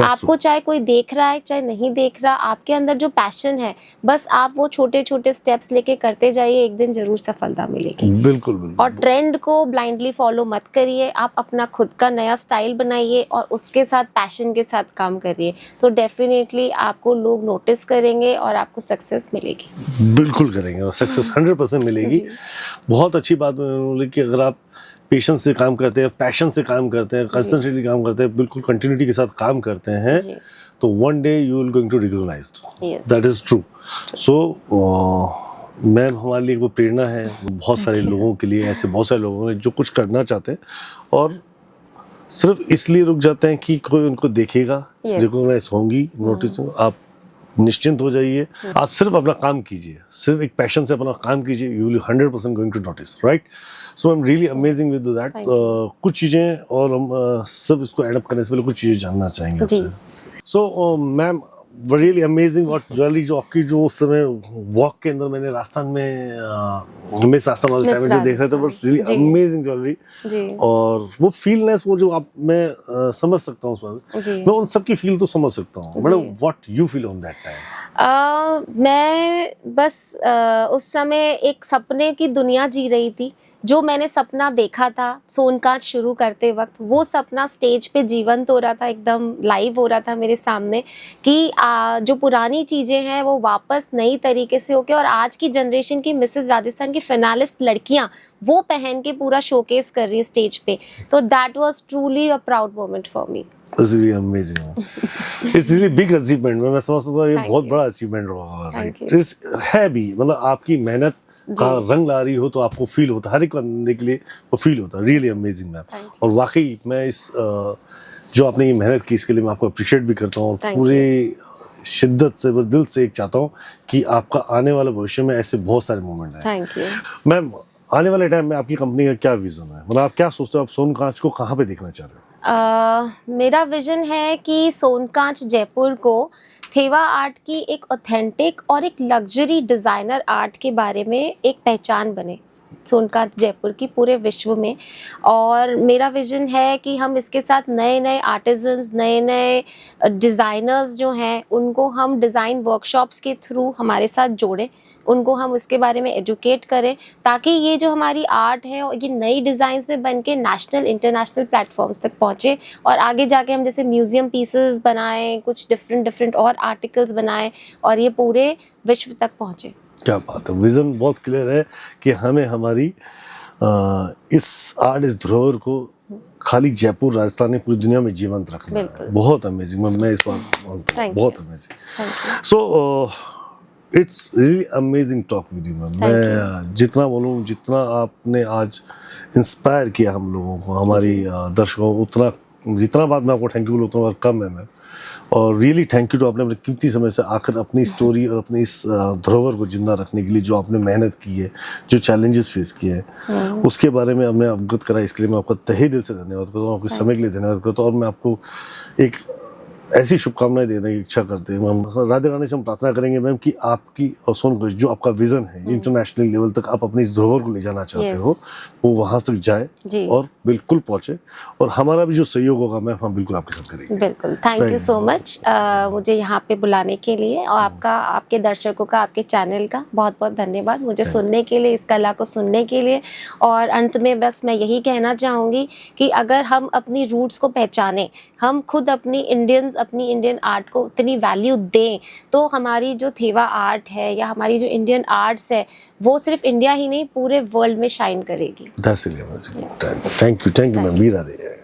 आपको चाहे कोई देख रहा है चाहे नहीं देख रहा, आपके अंदर जो पैशन है, बस आप वो छोटे छोटे स्टेप्स लेके करते जाइए, एक दिन जरूर सफलता मिलेगी। बिल्कुल बिल्कुल। और ट्रेंड को ब्लाइंडली फॉलो मत करिए, आप अपना खुद का नया स्टाइल बनाइए और उसके साथ पैशन के साथ काम करिए, तो डेफिनेटली आपको लोग नोटिस करेंगे और आपको सक्सेस मिलेगी। बिल्कुल करेंगे, और सक्सेस 100% मिलेगी। बहुत अच्छी बात बोली कि अगर आप पेशेंस से काम करते हैं, पैशन से काम करते हैं, कंसिस्टेंटली काम करते हैं, बिल्कुल कंटिन्यूटी के साथ काम करते हैं, जी। तो one day you will going to recognized, Yes। That is true. So ma'am, हमारे लिए वो प्रेरणा है, बहुत सारे लोगों के लिए, ऐसे बहुत सारे लोगों ने जो कुछ करना चाहते हैं और सिर्फ इसलिए रुक जाते हैं कि कोई उनको देखेगा, Yes। रिकॉग्नाइज होंगी, नोटिस। आप निश्चिंत हो जाइए, आप सिर्फ अपना काम कीजिए, सिर्फ एक पैशन से अपना काम कीजिए, you will 100% going to notice, right? So I am really amazing with that. कुछ चीज़ें और हम सब इसको एडअप करने से पहले कुछ चीज़ें जानना चाहेंगे जी। आपसे। So ma'am, really amazing what jewellery जो आपकी जो उस समय वॉक के अंदर मैंने राजस्थान में मिस राजस्थान वाले टाइम में जो देख रहे थे, बट रियली जी। Amazing jewellery. जी और वो फीलनेस वो जो आप मैं समझ सकता हूँ उसमें, जी मैं उन सबकी फील तो समझ सकता हूँ, जी। मतलब what you feel on that time. मैं बस उस समय एक सपने की दुनिया जी रही थी। जो मैंने सपना देखा था सोनकांच शुरू करते वक्त, वो सपना स्टेज पे जीवंत हो रहा था, एकदम लाइव हो रहा था मेरे सामने कि जो पुरानी चीज़ें हैं वो वापस नई तरीके से होके, और आज की जनरेशन की मिसेस राजस्थान की फिनालिस्ट लड़कियां वो पहन के पूरा शोकेस कर रही हैं स्टेज पे। तो that was truly a proud moment for me. It's really amazing. It's really big achievement. मैं समझता हूँ ये Thank बहुत you. बड़ा अचीवमेंट रहा, Thank right? you. है भी, मतलब आपकी मेहनत का जी। रंग ला रही हो तो आपको फील होता है, हर एक बंदे के लिए वो फील होता है। Really amazing ma'am. Thank you. और वाकई मैं इस जो आपने ये मेहनत की इसके लिए मैं आपको अप्रिशिएट भी करता हूँ, और Thank पूरे शिद्दत से दिल से एक चाहता हूँ कि आपका आने वाले भविष्य में ऐसे बहुत सारे मोमेंट आए। Thank you. मैम, आने वाले टाइम में आपकी कंपनी का क्या विजन है, मतलब आप क्या सोचते हो, आप सोनकांच को कहाँ पे देखना चाह रहे हो? मेरा विजन है कि सोनकांच जयपुर को थेवा आर्ट की एक ऑथेंटिक और एक लग्जरी डिज़ाइनर आर्ट के बारे में एक पहचान बने सोनकांच जयपुर की पूरे विश्व में। और मेरा विजन है कि हम इसके साथ नए नए आर्टिजन्स, नए नए डिज़ाइनर्स जो हैं उनको हम डिज़ाइन वर्कशॉप्स के थ्रू हमारे साथ जोड़ें, उनको हम उसके बारे में एजुकेट करें, ताकि ये जो हमारी आर्ट है और ये नई डिज़ाइंस में बन के नेशनल इंटरनेशनल प्लेटफॉर्म्स तक पहुँचे, और आगे जाके हम जैसे म्यूज़ियम पीसेस बनाएं, कुछ डिफरेंट और आर्टिकल्स बनाएं, और ये पूरे विश्व तक पहुँचे। क्या बात है, विजन बहुत क्लियर है कि हमें हमारी इस आर्ट, इस धरोहर को खाली जयपुर राजस्थान में पूरी दुनिया में जीवंत रखना है। बहुत अमेजिंग, मैं इस बात मानता हूँ, बहुत amazing. So it's really amazing talk with you ma'am. मैं जितना बोलूँ, जितना आपने आज इंस्पायर किया हम लोगों को, हमारी दर्शकों को, उतना जितना बात मैं आपको थैंक यू बोलूँ उतना बार कम है मैम। और रियली थैंक यू टू, आपने अपने कीमती समय से आकर अपनी स्टोरी और अपनी इस धरोहर को जिंदा रखने के लिए जो आपने मेहनत की है, जो चैलेंजेस फेस किए हैं, उसके बारे में हमने अवगत करा। इसके लिए मैं आपका तहे दिल से धन्यवाद करता हूँ, आपके समय के लिए धन्यवाद करता हूँ। और मैं आपको एक ऐसी शुभकामनाएं देने की इच्छा करते हैं मैम। राधे रानी से हम प्रार्थना करेंगे मैम कि आपकी और सोनकांच जो आपका विजन है, इंटरनेशनल लेवल तक आप अपनी इस धरोहर को ले जाना चाहते हो, वो वहां तक जाए और बिल्कुल पहुंचे। और हमारा भी जो सहयोग होगा मैम, हम बिल्कुल आपके साथ करेंगे। बिल्कुल, थैंक यू सो मच मुझे यहाँ पे बुलाने के लिए, और आपका, आपके दर्शकों का, आपके चैनल का बहुत बहुत धन्यवाद मुझे सुनने के लिए, इस कला को सुनने के लिए। और अंत में बस मैं यही कहना चाहूँगी कि अगर हम अपनी रूट्स को पहचानें, हम खुद अपनी इंडियन आर्ट को उतनी वैल्यू दें, तो हमारी जो थेवा आर्ट है या हमारी जो इंडियन आर्ट्स है वो सिर्फ इंडिया ही नहीं पूरे वर्ल्ड में शाइन करेगी। थैंक यू मैम, वीरा दे।